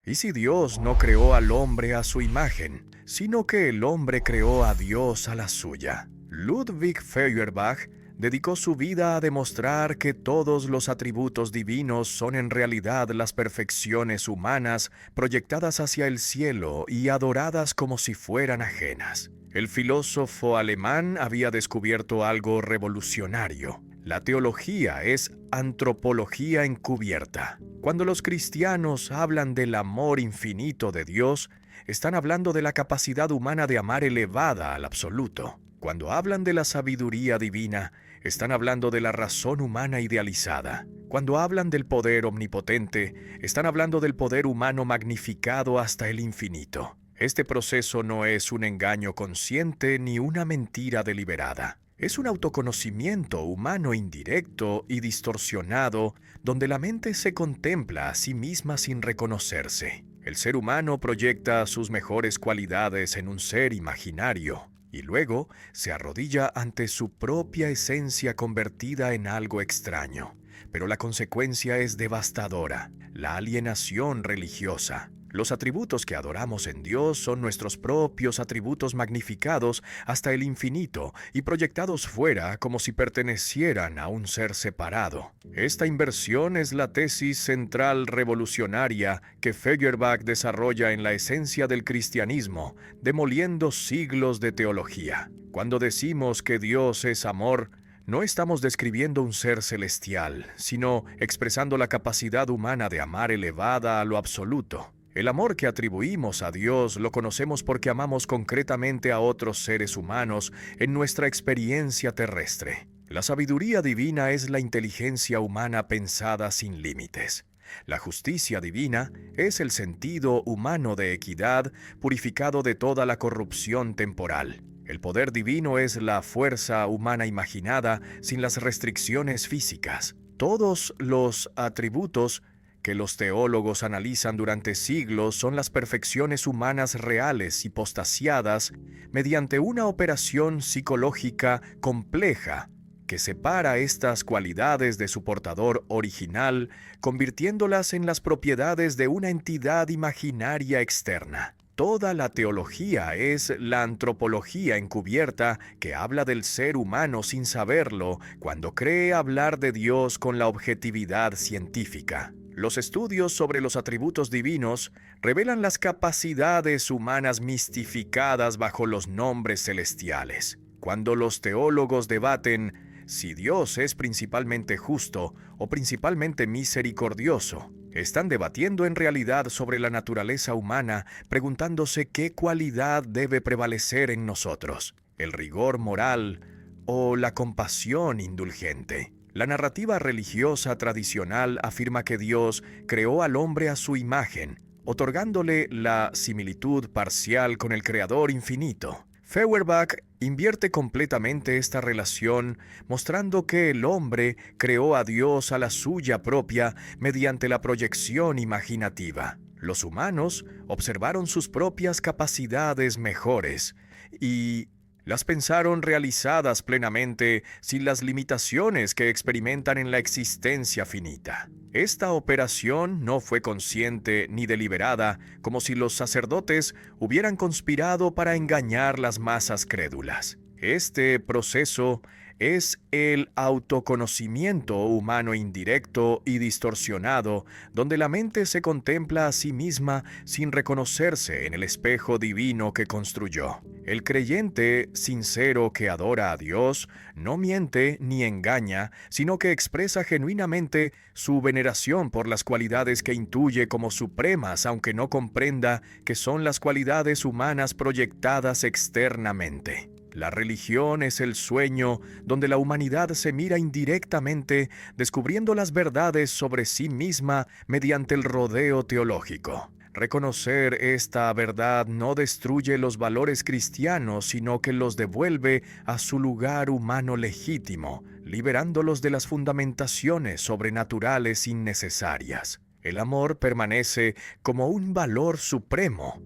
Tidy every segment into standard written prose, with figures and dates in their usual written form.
¿Y si Dios no creó al hombre a su imagen, sino que el hombre creó a Dios a la suya? Ludwig Feuerbach dedicó su vida a demostrar que todos los atributos divinos son en realidad las perfecciones humanas proyectadas hacia el cielo y adoradas como si fueran ajenas. El filósofo alemán había descubierto algo revolucionario. La teología es antropología encubierta. Cuando los cristianos hablan del amor infinito de Dios, están hablando de la capacidad humana de amar elevada al absoluto. Cuando hablan de la sabiduría divina, están hablando de la razón humana idealizada. Cuando hablan del poder omnipotente, están hablando del poder humano magnificado hasta el infinito. Este proceso no es un engaño consciente ni una mentira deliberada. Es un autoconocimiento humano indirecto y distorsionado, donde la mente se contempla a sí misma sin reconocerse. El ser humano proyecta sus mejores cualidades en un ser imaginario, y luego se arrodilla ante su propia esencia convertida en algo extraño. Pero la consecuencia es devastadora: la alienación religiosa. Los atributos que adoramos en Dios son nuestros propios atributos magnificados hasta el infinito y proyectados fuera como si pertenecieran a un ser separado. Esta inversión es la tesis central revolucionaria que Feuerbach desarrolla en la esencia del cristianismo, demoliendo siglos de teología. Cuando decimos que Dios es amor, no estamos describiendo un ser celestial, sino expresando la capacidad humana de amar elevada a lo absoluto. El amor que atribuimos a Dios lo conocemos porque amamos concretamente a otros seres humanos en nuestra experiencia terrestre. La sabiduría divina es la inteligencia humana pensada sin límites. La justicia divina es el sentido humano de equidad purificado de toda la corrupción temporal. El poder divino es la fuerza humana imaginada sin las restricciones físicas. Todos los atributos que los teólogos analizan durante siglos son las perfecciones humanas reales hipostasiadas mediante una operación psicológica compleja que separa estas cualidades de su portador original, convirtiéndolas en las propiedades de una entidad imaginaria externa. Toda la teología es la antropología encubierta que habla del ser humano sin saberlo cuando cree hablar de Dios con la objetividad científica. Los estudios sobre los atributos divinos revelan las capacidades humanas mistificadas bajo los nombres celestiales. Cuando los teólogos debaten si Dios es principalmente justo o principalmente misericordioso, están debatiendo en realidad sobre la naturaleza humana, preguntándose qué cualidad debe prevalecer en nosotros: el rigor moral o la compasión indulgente. La narrativa religiosa tradicional afirma que Dios creó al hombre a su imagen, otorgándole la similitud parcial con el Creador infinito. Feuerbach invierte completamente esta relación, mostrando que el hombre creó a Dios a la suya propia mediante la proyección imaginativa. Los humanos observaron sus propias capacidades mejores y las pensaron realizadas plenamente sin las limitaciones que experimentan en la existencia finita. Esta operación no fue consciente ni deliberada, como si los sacerdotes hubieran conspirado para engañar las masas crédulas. Este proceso es el autoconocimiento humano indirecto y distorsionado, donde la mente se contempla a sí misma sin reconocerse en el espejo divino que construyó. El creyente sincero que adora a Dios no miente ni engaña, sino que expresa genuinamente su veneración por las cualidades que intuye como supremas, aunque no comprenda que son las cualidades humanas proyectadas externamente. La religión es el sueño donde la humanidad se mira indirectamente, descubriendo las verdades sobre sí misma mediante el rodeo teológico. Reconocer esta verdad no destruye los valores cristianos, sino que los devuelve a su lugar humano legítimo, liberándolos de las fundamentaciones sobrenaturales innecesarias. El amor permanece como un valor supremo,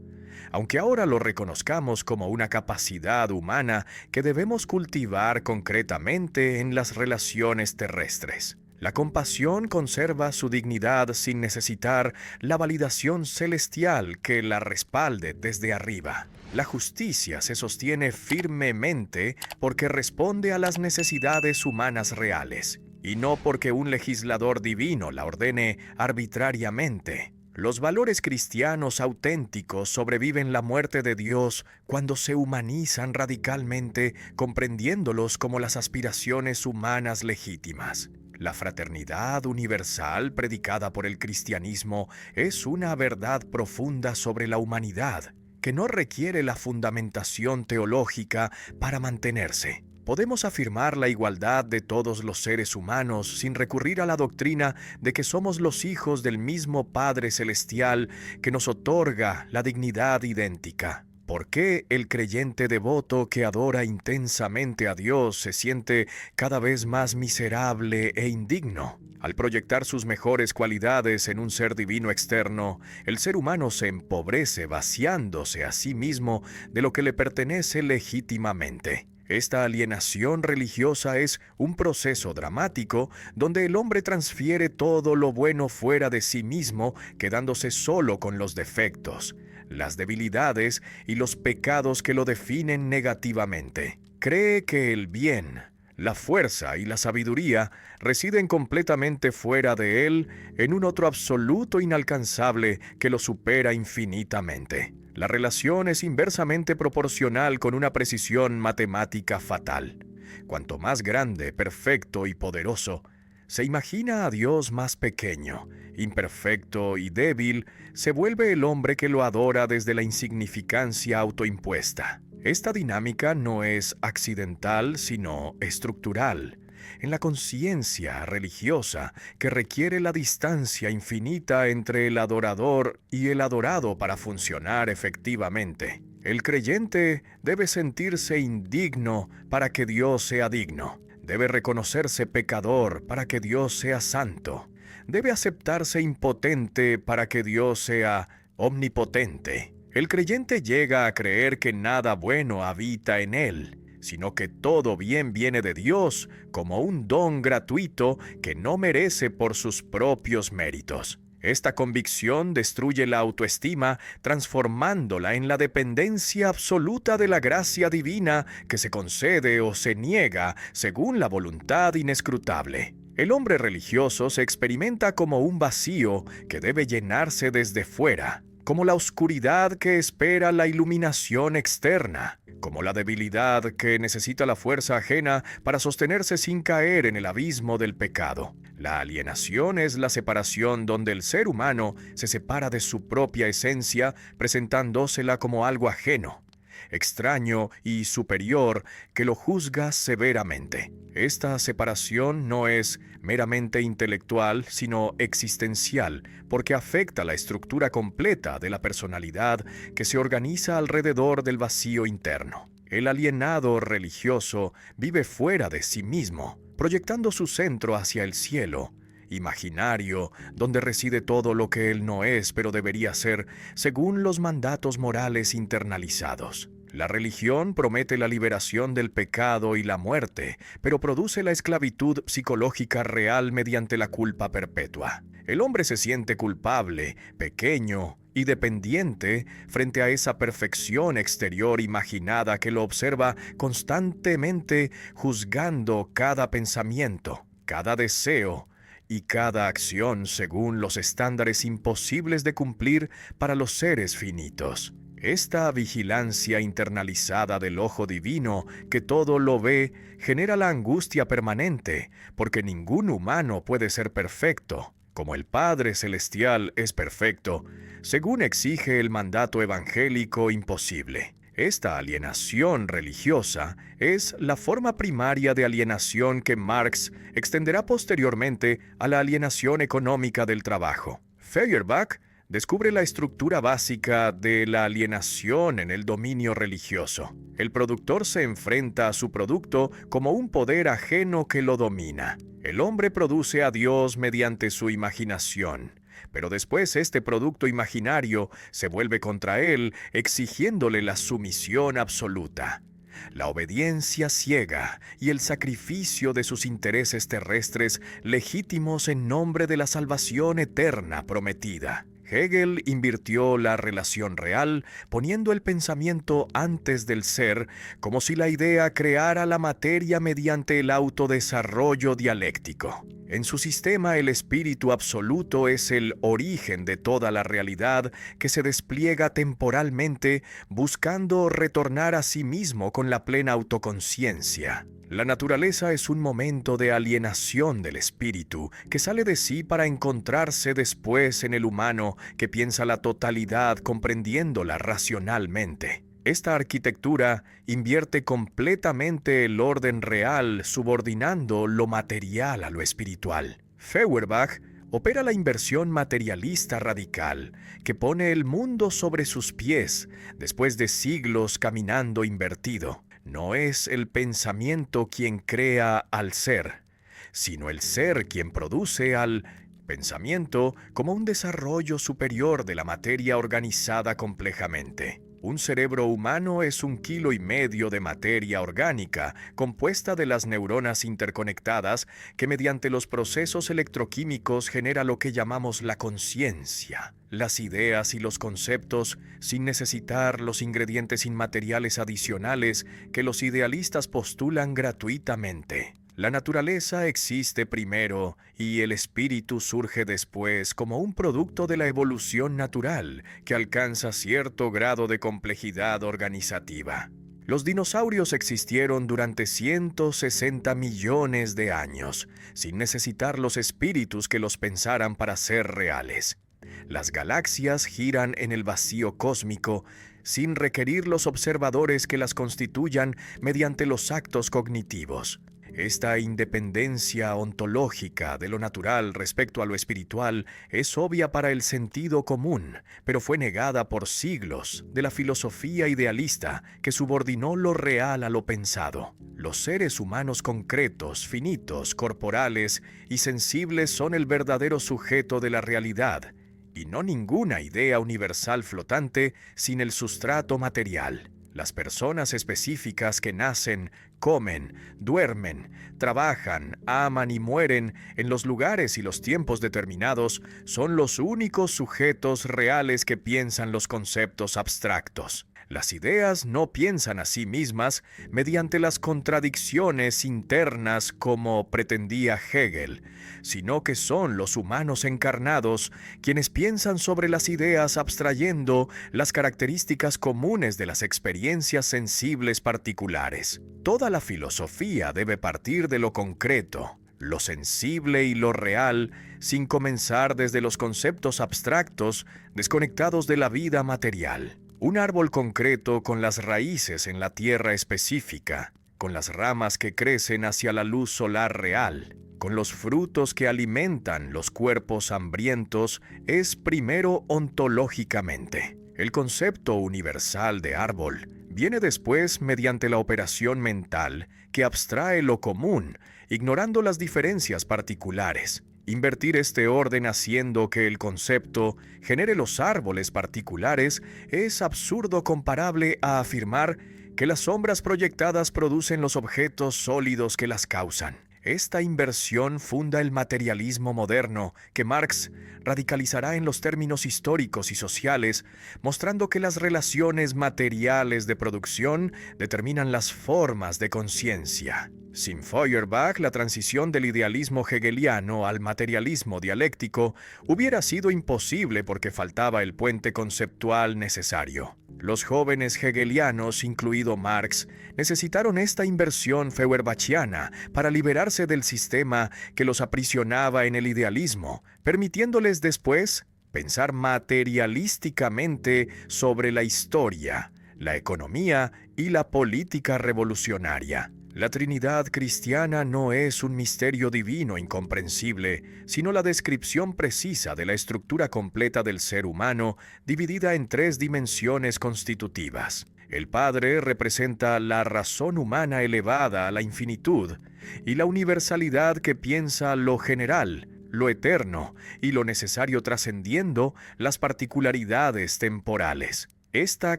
aunque ahora lo reconozcamos como una capacidad humana que debemos cultivar concretamente en las relaciones terrestres. La compasión conserva su dignidad sin necesitar la validación celestial que la respalde desde arriba. La justicia se sostiene firmemente porque responde a las necesidades humanas reales, y no porque un legislador divino la ordene arbitrariamente. Los valores cristianos auténticos sobreviven la muerte de Dios cuando se humanizan radicalmente, comprendiéndolos como las aspiraciones humanas legítimas. La fraternidad universal predicada por el cristianismo es una verdad profunda sobre la humanidad, que no requiere la fundamentación teológica para mantenerse. Podemos afirmar la igualdad de todos los seres humanos sin recurrir a la doctrina de que somos los hijos del mismo Padre Celestial que nos otorga la dignidad idéntica. ¿Por qué el creyente devoto que adora intensamente a Dios se siente cada vez más miserable e indigno? Al proyectar sus mejores cualidades en un ser divino externo, el ser humano se empobrece vaciándose a sí mismo de lo que le pertenece legítimamente. Esta alienación religiosa es un proceso dramático donde el hombre transfiere todo lo bueno fuera de sí mismo, quedándose solo con los defectos, las debilidades y los pecados que lo definen negativamente. Cree que el bien, la fuerza y la sabiduría residen completamente fuera de él, en un otro absoluto inalcanzable que lo supera infinitamente. La relación es inversamente proporcional con una precisión matemática fatal. Cuanto más grande, perfecto y poderoso, se imagina a Dios más pequeño, imperfecto y débil, se vuelve el hombre que lo adora desde la insignificancia autoimpuesta. Esta dinámica no es accidental, sino estructural. En la conciencia religiosa que requiere la distancia infinita entre el adorador y el adorado para funcionar efectivamente. El creyente debe sentirse indigno para que Dios sea digno. Debe reconocerse pecador para que Dios sea santo. Debe aceptarse impotente para que Dios sea omnipotente. El creyente llega a creer que nada bueno habita en él, sino que todo bien viene de Dios como un don gratuito que no merece por sus propios méritos. Esta convicción destruye la autoestima, transformándola en la dependencia absoluta de la gracia divina que se concede o se niega según la voluntad inescrutable. El hombre religioso se experimenta como un vacío que debe llenarse desde fuera, como la oscuridad que espera la iluminación externa, como la debilidad que necesita la fuerza ajena para sostenerse sin caer en el abismo del pecado. La alienación es la separación donde el ser humano se separa de su propia esencia, presentándosela como algo ajeno, extraño y superior que lo juzga severamente. Esta separación no es meramente intelectual, sino existencial, porque afecta la estructura completa de la personalidad que se organiza alrededor del vacío interno. El alienado religioso vive fuera de sí mismo, proyectando su centro hacia el cielo, imaginario, donde reside todo lo que él no es, pero debería ser, según los mandatos morales internalizados. La religión promete la liberación del pecado y la muerte, pero produce la esclavitud psicológica real mediante la culpa perpetua. El hombre se siente culpable, pequeño y dependiente frente a esa perfección exterior imaginada que lo observa constantemente, juzgando cada pensamiento, cada deseo y cada acción según los estándares imposibles de cumplir para los seres finitos. Esta vigilancia internalizada del ojo divino que todo lo ve genera la angustia permanente, porque ningún humano puede ser perfecto, como el Padre Celestial es perfecto, según exige el mandato evangélico imposible. Esta alienación religiosa es la forma primaria de alienación que Marx extenderá posteriormente a la alienación económica del trabajo. Feuerbach descubre la estructura básica de la alienación en el dominio religioso. El productor se enfrenta a su producto como un poder ajeno que lo domina. El hombre produce a Dios mediante su imaginación, pero después este producto imaginario se vuelve contra él, exigiéndole la sumisión absoluta. la obediencia ciega y el sacrificio de sus intereses terrestres legítimos en nombre de la salvación eterna prometida. Hegel invirtió la relación real, poniendo el pensamiento antes del ser, como si la idea creara la materia mediante el autodesarrollo dialéctico. En su sistema, el espíritu absoluto es el origen de toda la realidad que se despliega temporalmente, buscando retornar a sí mismo con la plena autoconciencia. La naturaleza es un momento de alienación del espíritu que sale de sí para encontrarse después en el humano que piensa la totalidad comprendiéndola racionalmente. Esta arquitectura invierte completamente el orden real, subordinando lo material a lo espiritual. Feuerbach opera la inversión materialista radical, que pone el mundo sobre sus pies, después de siglos caminando invertido. No es el pensamiento quien crea al ser, sino el ser quien produce al pensamiento como un desarrollo superior de la materia organizada complejamente. Un cerebro humano es 1,5 kilos de materia orgánica, compuesta de las neuronas interconectadas, que mediante los procesos electroquímicos genera lo que llamamos la conciencia. Las ideas y los conceptos, sin necesitar los ingredientes inmateriales adicionales que los idealistas postulan gratuitamente. La naturaleza existe primero y el espíritu surge después como un producto de la evolución natural que alcanza cierto grado de complejidad organizativa. Los dinosaurios existieron durante 160 millones de años, sin necesitar los espíritus que los pensaran para ser reales. Las galaxias giran en el vacío cósmico, sin requerir los observadores que las constituyan mediante los actos cognitivos. Esta independencia ontológica de lo natural respecto a lo espiritual es obvia para el sentido común, pero fue negada por siglos de la filosofía idealista que subordinó lo real a lo pensado. Los seres humanos concretos, finitos, corporales y sensibles son el verdadero sujeto de la realidad, y no ninguna idea universal flotante sin el sustrato material. Las personas específicas que nacen, comen, duermen, trabajan, aman y mueren en los lugares y los tiempos determinados son los únicos sujetos reales que piensan los conceptos abstractos. Las ideas no piensan a sí mismas mediante las contradicciones internas como pretendía Hegel, sino que son los humanos encarnados quienes piensan sobre las ideas abstrayendo las características comunes de las experiencias sensibles particulares. Toda la filosofía debe partir de lo concreto, lo sensible y lo real, sin comenzar desde los conceptos abstractos desconectados de la vida material. Un árbol concreto con las raíces en la tierra específica, con las ramas que crecen hacia la luz solar real, con los frutos que alimentan los cuerpos hambrientos, es primero ontológicamente. El concepto universal de árbol viene después mediante la operación mental que abstrae lo común, ignorando las diferencias particulares. Invertir este orden haciendo que el concepto genere los árboles particulares es absurdo comparable a afirmar que las sombras proyectadas producen los objetos sólidos que las causan. Esta inversión funda el materialismo moderno, que Marx radicalizará en los términos históricos y sociales, mostrando que las relaciones materiales de producción determinan las formas de conciencia. Sin Feuerbach, la transición del idealismo hegeliano al materialismo dialéctico hubiera sido imposible porque faltaba el puente conceptual necesario. Los jóvenes hegelianos, incluido Marx, necesitaron esta inversión feuerbachiana para liberarse del sistema que los aprisionaba en el idealismo, permitiéndoles después pensar materialísticamente sobre la historia, la economía y la política revolucionaria. La Trinidad cristiana no es un misterio divino incomprensible, sino la descripción precisa de la estructura completa del ser humano, dividida en 3 dimensiones constitutivas. El Padre representa la razón humana elevada a la infinitud, y la universalidad que piensa lo general, lo eterno y lo necesario trascendiendo las particularidades temporales. Esta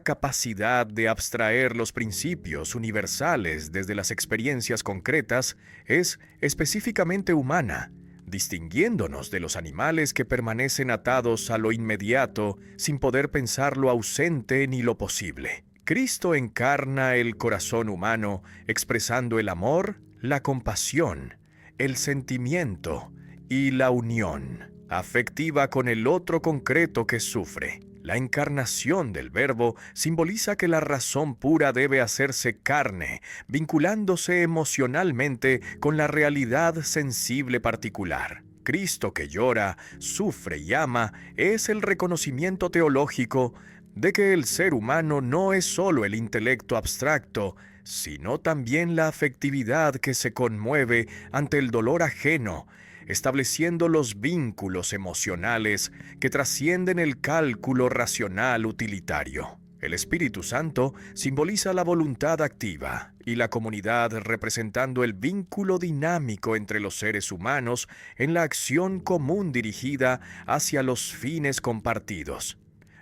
capacidad de abstraer los principios universales desde las experiencias concretas es específicamente humana, distinguiéndonos de los animales que permanecen atados a lo inmediato sin poder pensar lo ausente ni lo posible. Cristo encarna el corazón humano expresando el amor, la compasión, el sentimiento y la unión afectiva con el otro concreto que sufre. La encarnación del Verbo simboliza que la razón pura debe hacerse carne, vinculándose emocionalmente con la realidad sensible particular. Cristo que llora, sufre y ama es el reconocimiento teológico de que el ser humano no es solo el intelecto abstracto, sino también la afectividad que se conmueve ante el dolor ajeno, estableciendo los vínculos emocionales que trascienden el cálculo racional utilitario. El Espíritu Santo simboliza la voluntad activa y la comunidad representando el vínculo dinámico entre los seres humanos en la acción común dirigida hacia los fines compartidos.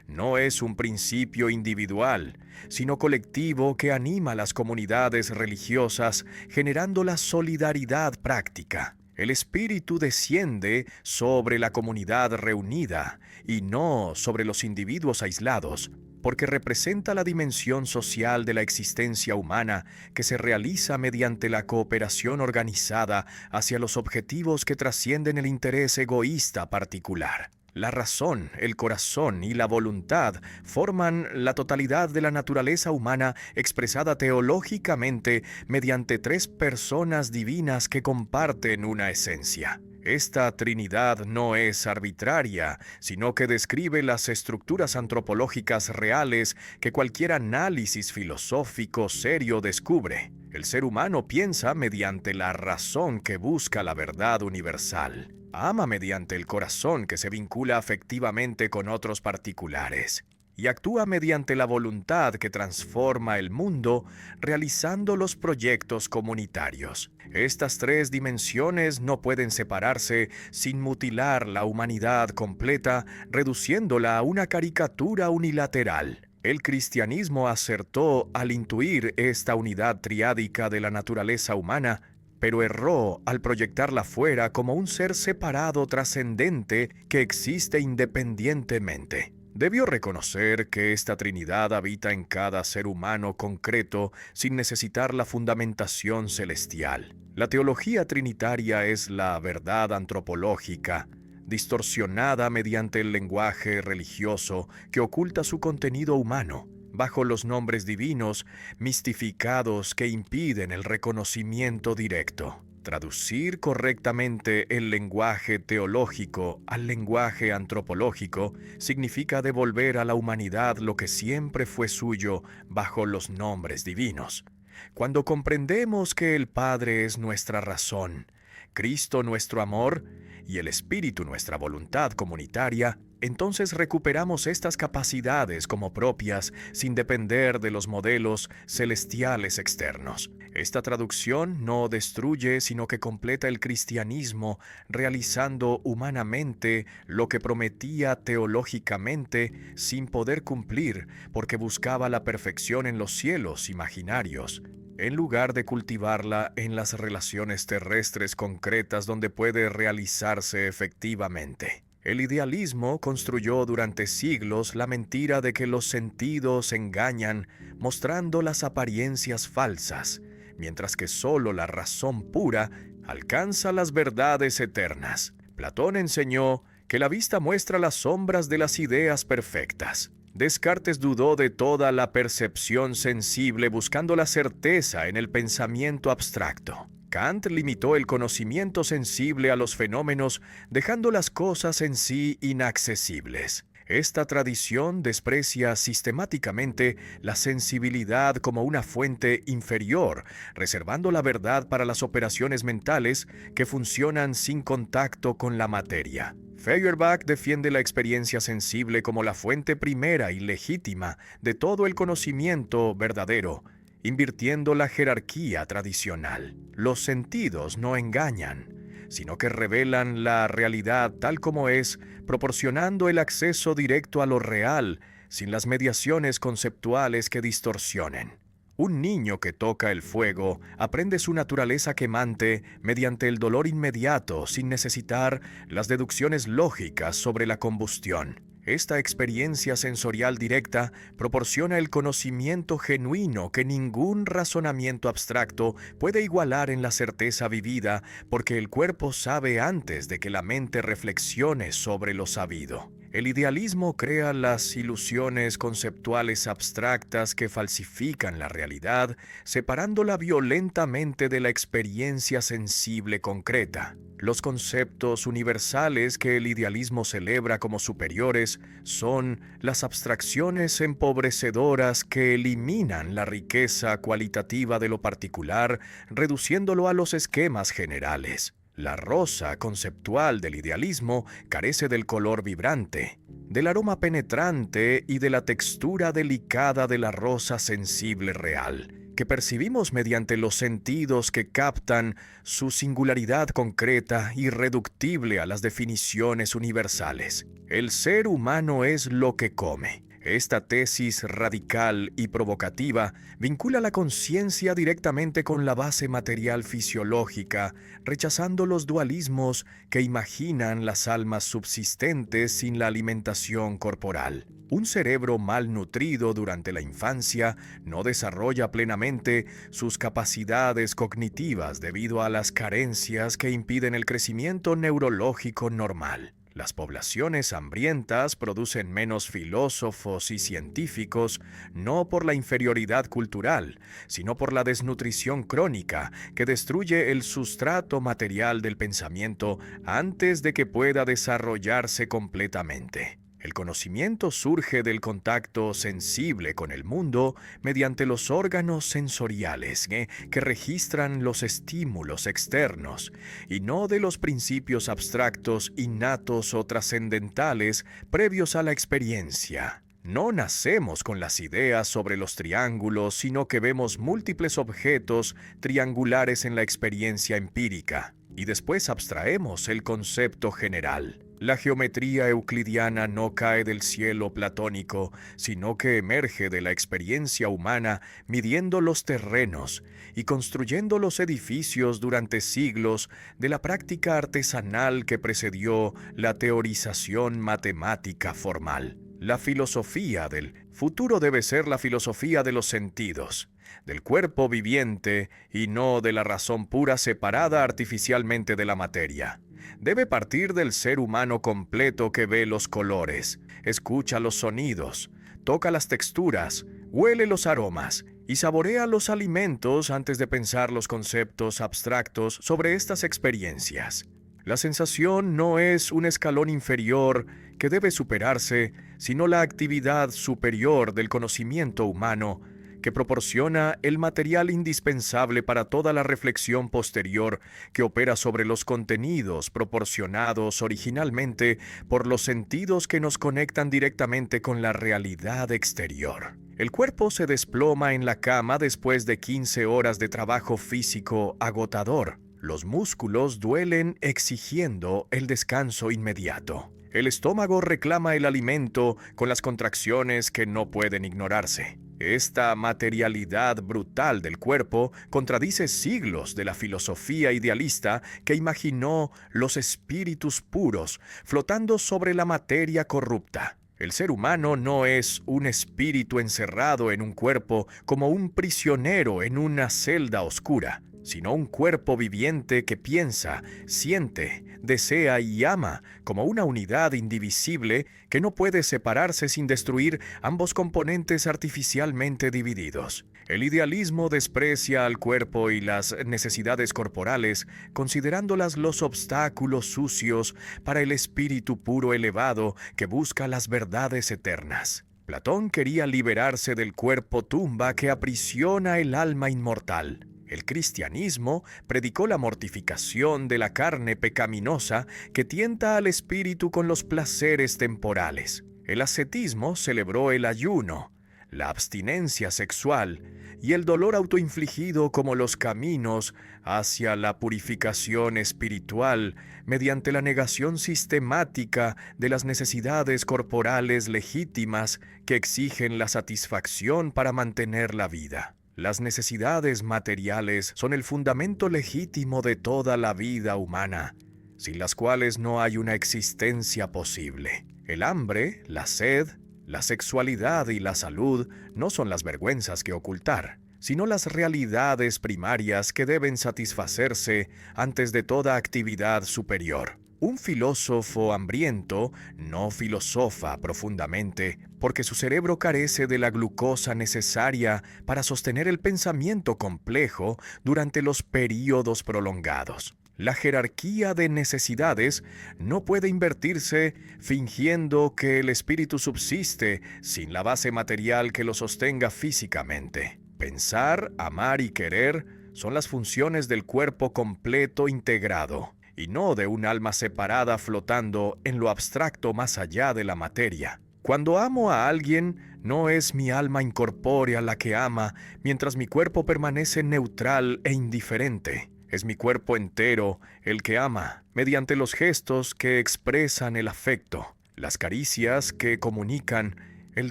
No es un principio individual, sino colectivo que anima las comunidades religiosas, generando la solidaridad práctica. El Espíritu desciende sobre la comunidad reunida y no sobre los individuos aislados, porque representa la dimensión social de la existencia humana que se realiza mediante la cooperación organizada hacia los objetivos que trascienden el interés egoísta particular. La razón, el corazón y la voluntad forman la totalidad de la naturaleza humana expresada teológicamente mediante tres personas divinas que comparten una esencia. Esta Trinidad no es arbitraria, sino que describe las estructuras antropológicas reales que cualquier análisis filosófico serio descubre. El ser humano piensa mediante la razón que busca la verdad universal. Ama mediante el corazón que se vincula afectivamente con otros particulares. Y actúa mediante la voluntad que transforma el mundo, realizando los proyectos comunitarios. Estas tres dimensiones no pueden separarse sin mutilar la humanidad completa, reduciéndola a una caricatura unilateral. El cristianismo acertó al intuir esta unidad triádica de la naturaleza humana, pero erró al proyectarla fuera como un ser separado trascendente que existe independientemente. Debió reconocer que esta Trinidad habita en cada ser humano concreto sin necesitar la fundamentación celestial. La teología trinitaria es la verdad antropológica, distorsionada mediante el lenguaje religioso que oculta su contenido humano, bajo los nombres divinos mistificados que impiden el reconocimiento directo. Traducir correctamente el lenguaje teológico al lenguaje antropológico significa devolver a la humanidad lo que siempre fue suyo bajo los nombres divinos. Cuando comprendemos que el Padre es nuestra razón, Cristo nuestro amor y el Espíritu nuestra voluntad comunitaria, entonces recuperamos estas capacidades como propias sin depender de los modelos celestiales externos. Esta traducción no destruye, sino que completa el cristianismo, realizando humanamente lo que prometía teológicamente sin poder cumplir, porque buscaba la perfección en los cielos imaginarios, en lugar de cultivarla en las relaciones terrestres concretas donde puede realizarse efectivamente. El idealismo construyó durante siglos la mentira de que los sentidos engañan, mostrando las apariencias falsas, mientras que solo la razón pura alcanza las verdades eternas. Platón enseñó que la vista muestra las sombras de las ideas perfectas. Descartes dudó de toda la percepción sensible buscando la certeza en el pensamiento abstracto. Kant limitó el conocimiento sensible a los fenómenos, dejando las cosas en sí inaccesibles. Esta tradición desprecia sistemáticamente la sensibilidad como una fuente inferior, reservando la verdad para las operaciones mentales que funcionan sin contacto con la materia. Feuerbach defiende la experiencia sensible como la fuente primera y legítima de todo el conocimiento verdadero, invirtiendo la jerarquía tradicional. Los sentidos no engañan, sino que revelan la realidad tal como es, proporcionando el acceso directo a lo real sin las mediaciones conceptuales que distorsionen. Un niño que toca el fuego aprende su naturaleza quemante mediante el dolor inmediato sin necesitar las deducciones lógicas sobre la combustión. Esta experiencia sensorial directa proporciona el conocimiento genuino que ningún razonamiento abstracto puede igualar en la certeza vivida, porque el cuerpo sabe antes de que la mente reflexione sobre lo sabido. El idealismo crea las ilusiones conceptuales abstractas que falsifican la realidad, separándola violentamente de la experiencia sensible concreta. Los conceptos universales que el idealismo celebra como superiores son las abstracciones empobrecedoras que eliminan la riqueza cualitativa de lo particular, reduciéndolo a los esquemas generales. La rosa conceptual del idealismo carece del color vibrante, del aroma penetrante y de la textura delicada de la rosa sensible real, que percibimos mediante los sentidos que captan su singularidad concreta, irreductible a las definiciones universales. El ser humano es lo que come. Esta tesis radical y provocativa vincula la conciencia directamente con la base material fisiológica, rechazando los dualismos que imaginan las almas subsistentes sin la alimentación corporal. Un cerebro malnutrido durante la infancia no desarrolla plenamente sus capacidades cognitivas debido a las carencias que impiden el crecimiento neurológico normal. Las poblaciones hambrientas producen menos filósofos y científicos, no por la inferioridad cultural, sino por la desnutrición crónica que destruye el sustrato material del pensamiento antes de que pueda desarrollarse completamente. El conocimiento surge del contacto sensible con el mundo mediante los órganos sensoriales que registran los estímulos externos, y no de los principios abstractos innatos o trascendentales previos a la experiencia. No nacemos con las ideas sobre los triángulos, sino que vemos múltiples objetos triangulares en la experiencia empírica, y después abstraemos el concepto general. La geometría euclidiana no cae del cielo platónico, sino que emerge de la experiencia humana midiendo los terrenos y construyendo los edificios durante siglos de la práctica artesanal que precedió la teorización matemática formal. La filosofía del futuro debe ser la filosofía de los sentidos, del cuerpo viviente y no de la razón pura separada artificialmente de la materia. Debe partir del ser humano completo que ve los colores, escucha los sonidos, toca las texturas, huele los aromas y saborea los alimentos antes de pensar los conceptos abstractos sobre estas experiencias. La sensación no es un escalón inferior que debe superarse, sino la actividad superior del conocimiento humano que proporciona el material indispensable para toda la reflexión posterior que opera sobre los contenidos proporcionados originalmente por los sentidos que nos conectan directamente con la realidad exterior. El cuerpo se desploma en la cama después de 15 horas de trabajo físico agotador. Los músculos duelen exigiendo el descanso inmediato. El estómago reclama el alimento con las contracciones que no pueden ignorarse. Esta materialidad brutal del cuerpo contradice siglos de la filosofía idealista que imaginó los espíritus puros flotando sobre la materia corrupta. El ser humano no es un espíritu encerrado en un cuerpo como un prisionero en una celda oscura, sino un cuerpo viviente que piensa, siente, desea y ama como una unidad indivisible que no puede separarse sin destruir ambos componentes artificialmente divididos. El idealismo desprecia al cuerpo y las necesidades corporales, considerándolas los obstáculos sucios para el espíritu puro elevado que busca las verdades eternas. Platón quería liberarse del cuerpo tumba que aprisiona el alma inmortal. El cristianismo predicó la mortificación de la carne pecaminosa que tienta al espíritu con los placeres temporales. El ascetismo celebró el ayuno, la abstinencia sexual y el dolor autoinfligido como los caminos hacia la purificación espiritual mediante la negación sistemática de las necesidades corporales legítimas que exigen la satisfacción para mantener la vida. Las necesidades materiales son el fundamento legítimo de toda la vida humana, sin las cuales no hay una existencia posible. El hambre, la sed, la sexualidad y la salud no son las vergüenzas que ocultar, sino las realidades primarias que deben satisfacerse antes de toda actividad superior. Un filósofo hambriento no filosofa profundamente porque su cerebro carece de la glucosa necesaria para sostener el pensamiento complejo durante los períodos prolongados. La jerarquía de necesidades no puede invertirse fingiendo que el espíritu subsiste sin la base material que lo sostenga físicamente. Pensar, amar y querer son las funciones del cuerpo completo integrado, y no de un alma separada flotando en lo abstracto más allá de la materia. Cuando amo a alguien, no es mi alma incorpórea la que ama, mientras mi cuerpo permanece neutral e indiferente. Es mi cuerpo entero el que ama, mediante los gestos que expresan el afecto, las caricias que comunican el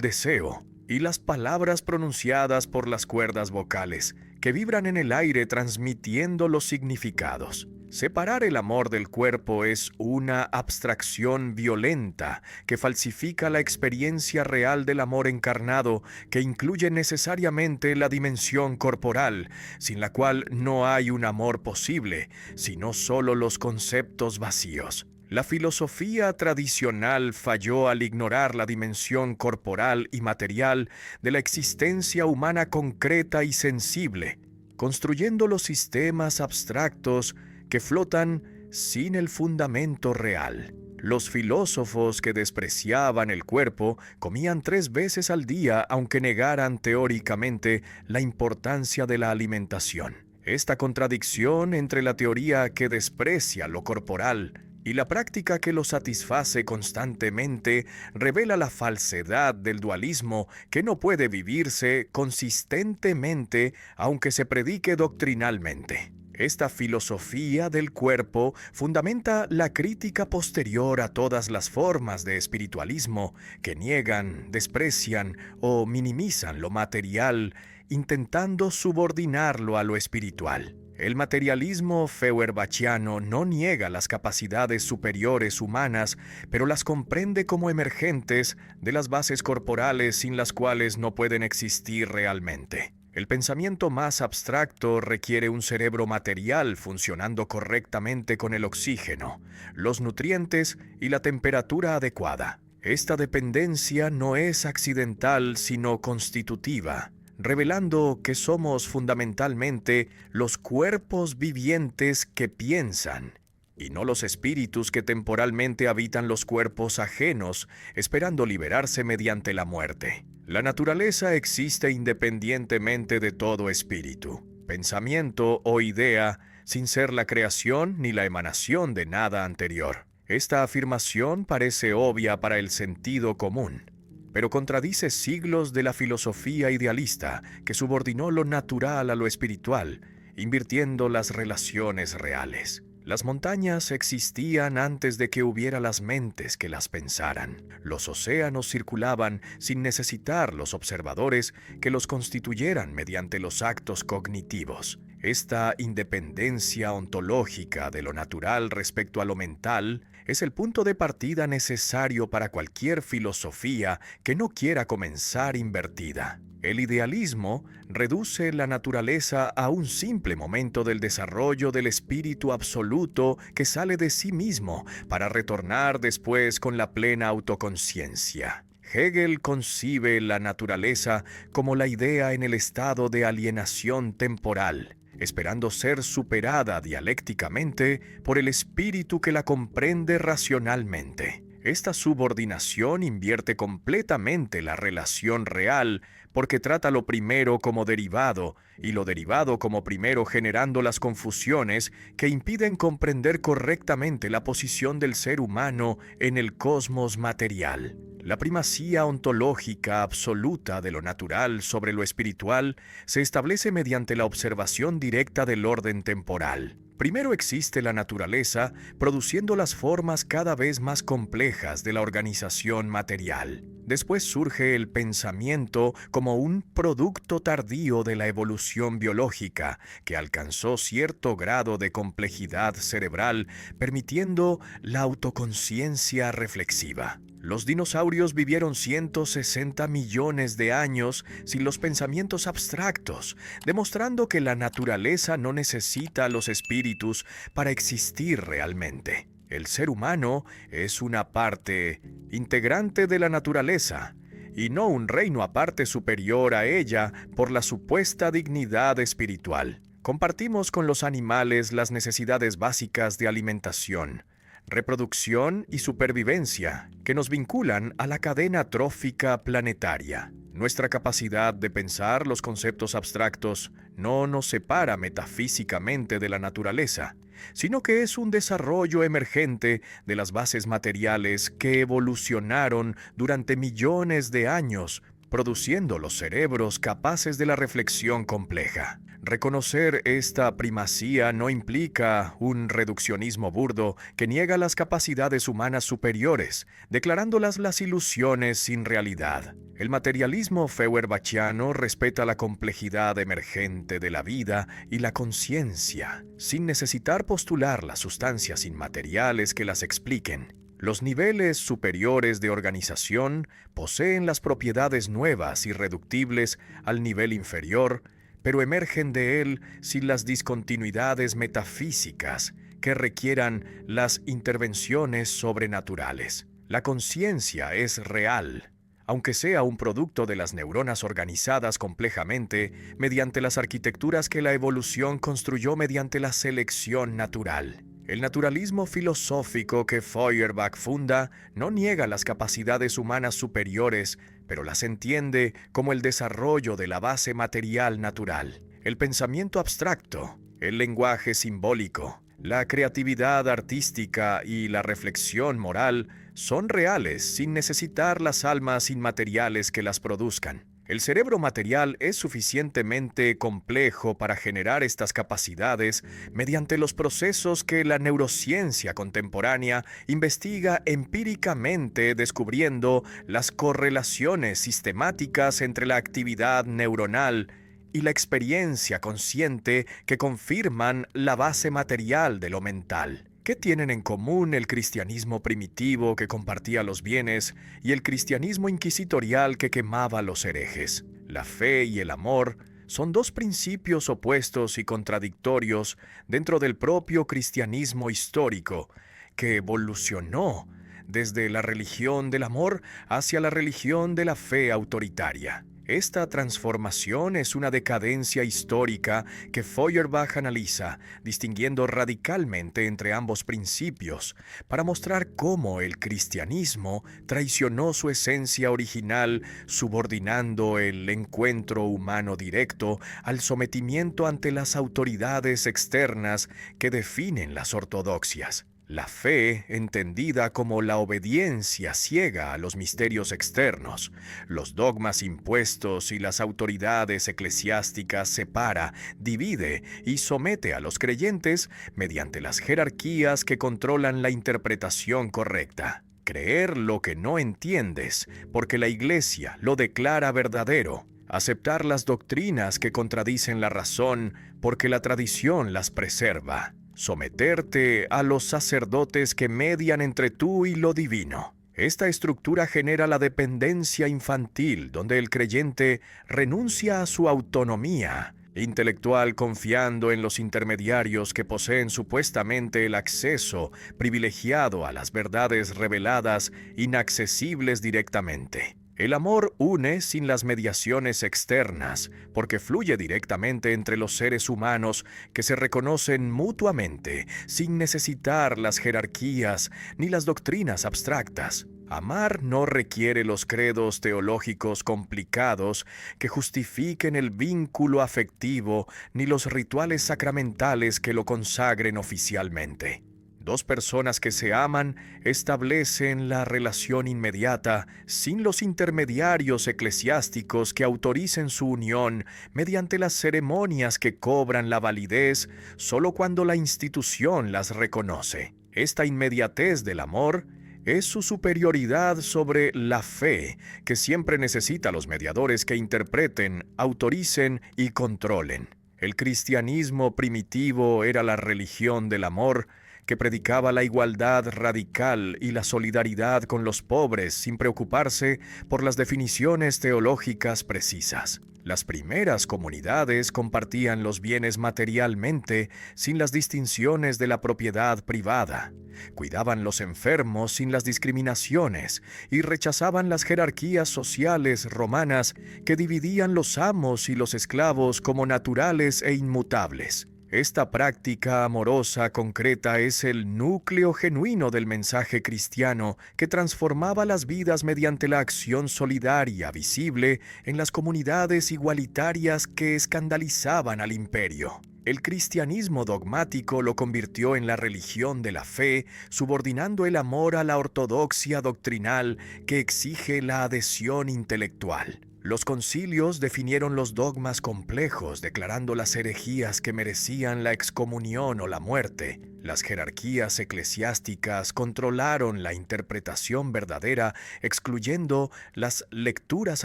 deseo y las palabras pronunciadas por las cuerdas vocales, que vibran en el aire transmitiendo los significados. Separar el amor del cuerpo es una abstracción violenta que falsifica la experiencia real del amor encarnado, que incluye necesariamente la dimensión corporal, sin la cual no hay un amor posible, sino solo los conceptos vacíos. La filosofía tradicional falló al ignorar la dimensión corporal y material de la existencia humana concreta y sensible, construyendo los sistemas abstractos que flotan sin el fundamento real. Los filósofos que despreciaban el cuerpo comían 3 veces al día, aunque negaran teóricamente la importancia de la alimentación. Esta contradicción entre la teoría que desprecia lo corporal y la práctica que lo satisface constantemente revela la falsedad del dualismo que no puede vivirse consistentemente aunque se predique doctrinalmente. Esta filosofía del cuerpo fundamenta la crítica posterior a todas las formas de espiritualismo que niegan, desprecian o minimizan lo material, intentando subordinarlo a lo espiritual. El materialismo feuerbachiano no niega las capacidades superiores humanas, pero las comprende como emergentes de las bases corporales sin las cuales no pueden existir realmente. El pensamiento más abstracto requiere un cerebro material funcionando correctamente con el oxígeno, los nutrientes y la temperatura adecuada. Esta dependencia no es accidental sino constitutiva, revelando que somos fundamentalmente los cuerpos vivientes que piensan, y no los espíritus que temporalmente habitan los cuerpos ajenos, esperando liberarse mediante la muerte. La naturaleza existe independientemente de todo espíritu, pensamiento o idea, sin ser la creación ni la emanación de nada anterior. Esta afirmación parece obvia para el sentido común, pero contradice siglos de la filosofía idealista que subordinó lo natural a lo espiritual, invirtiendo las relaciones reales. Las montañas existían antes de que hubiera las mentes que las pensaran. Los océanos circulaban sin necesitar los observadores que los constituyeran mediante los actos cognitivos. Esta independencia ontológica de lo natural respecto a lo mental es el punto de partida necesario para cualquier filosofía que no quiera comenzar invertida. El idealismo reduce la naturaleza a un simple momento del desarrollo del espíritu absoluto que sale de sí mismo para retornar después con la plena autoconciencia. Hegel concibe la naturaleza como la idea en el estado de alienación temporal, esperando ser superada dialécticamente por el espíritu que la comprende racionalmente. Esta subordinación invierte completamente la relación real porque trata lo primero como derivado y lo derivado como primero, generando las confusiones que impiden comprender correctamente la posición del ser humano en el cosmos material. La primacía ontológica absoluta de lo natural sobre lo espiritual se establece mediante la observación directa del orden temporal. Primero existe la naturaleza, produciendo las formas cada vez más complejas de la organización material. Después surge el pensamiento como un producto tardío de la evolución biológica, que alcanzó cierto grado de complejidad cerebral, permitiendo la autoconciencia reflexiva. Los dinosaurios vivieron 160 millones de años sin los pensamientos abstractos, demostrando que la naturaleza no necesita a los espíritus para existir realmente. El ser humano es una parte integrante de la naturaleza, y no un reino aparte superior a ella por la supuesta dignidad espiritual. Compartimos con los animales las necesidades básicas de alimentación, reproducción y supervivencia que nos vinculan a la cadena trófica planetaria. Nuestra capacidad de pensar los conceptos abstractos no nos separa metafísicamente de la naturaleza, sino que es un desarrollo emergente de las bases materiales que evolucionaron durante millones de años, produciendo los cerebros capaces de la reflexión compleja. Reconocer esta primacía no implica un reduccionismo burdo que niega las capacidades humanas superiores, declarándolas las ilusiones sin realidad. El materialismo feuerbachiano respeta la complejidad emergente de la vida y la conciencia, sin necesitar postular las sustancias inmateriales que las expliquen. Los niveles superiores de organización poseen las propiedades nuevas y irreductibles al nivel inferior, pero emergen de él sin las discontinuidades metafísicas que requieran las intervenciones sobrenaturales. La conciencia es real, aunque sea un producto de las neuronas organizadas complejamente mediante las arquitecturas que la evolución construyó mediante la selección natural. El naturalismo filosófico que Feuerbach funda no niega las capacidades humanas superiores, pero las entiende como el desarrollo de la base material natural. El pensamiento abstracto, el lenguaje simbólico, la creatividad artística y la reflexión moral son reales sin necesitar las almas inmateriales que las produzcan. El cerebro material es suficientemente complejo para generar estas capacidades mediante los procesos que la neurociencia contemporánea investiga empíricamente, descubriendo las correlaciones sistemáticas entre la actividad neuronal y la experiencia consciente que confirman la base material de lo mental. ¿Qué tienen en común el cristianismo primitivo que compartía los bienes y el cristianismo inquisitorial que quemaba a los herejes? La fe y el amor son dos principios opuestos y contradictorios dentro del propio cristianismo histórico, que evolucionó desde la religión del amor hacia la religión de la fe autoritaria. Esta transformación es una decadencia histórica que Feuerbach analiza, distinguiendo radicalmente entre ambos principios, para mostrar cómo el cristianismo traicionó su esencia original, subordinando el encuentro humano directo al sometimiento ante las autoridades externas que definen las ortodoxias. La fe, entendida como la obediencia ciega a los misterios externos, los dogmas impuestos y las autoridades eclesiásticas, separa, divide y somete a los creyentes mediante las jerarquías que controlan la interpretación correcta. Creer lo que no entiendes, porque la Iglesia lo declara verdadero. Aceptar las doctrinas que contradicen la razón, porque la tradición las preserva. Someterte a los sacerdotes que median entre tú y lo divino. Esta estructura genera la dependencia infantil, donde el creyente renuncia a su autonomía intelectual confiando en los intermediarios que poseen supuestamente el acceso privilegiado a las verdades reveladas inaccesibles directamente. El amor une sin las mediaciones externas, porque fluye directamente entre los seres humanos que se reconocen mutuamente, sin necesitar las jerarquías ni las doctrinas abstractas. Amar no requiere los credos teológicos complicados que justifiquen el vínculo afectivo ni los rituales sacramentales que lo consagren oficialmente. Dos personas que se aman establecen la relación inmediata sin los intermediarios eclesiásticos que autoricen su unión mediante las ceremonias que cobran la validez solo cuando la institución las reconoce. Esta inmediatez del amor es su superioridad sobre la fe, que siempre necesita los mediadores que interpreten, autoricen y controlen. El cristianismo primitivo era la religión del amor, que predicaba la igualdad radical y la solidaridad con los pobres sin preocuparse por las definiciones teológicas precisas. Las primeras comunidades compartían los bienes materialmente sin las distinciones de la propiedad privada, cuidaban los enfermos sin las discriminaciones y rechazaban las jerarquías sociales romanas que dividían los amos y los esclavos como naturales e inmutables. Esta práctica amorosa concreta es el núcleo genuino del mensaje cristiano que transformaba las vidas mediante la acción solidaria visible en las comunidades igualitarias que escandalizaban al imperio. El cristianismo dogmático lo convirtió en la religión de la fe, subordinando el amor a la ortodoxia doctrinal que exige la adhesión intelectual. Los concilios definieron los dogmas complejos, declarando las herejías que merecían la excomunión o la muerte. Las jerarquías eclesiásticas controlaron la interpretación verdadera, excluyendo las lecturas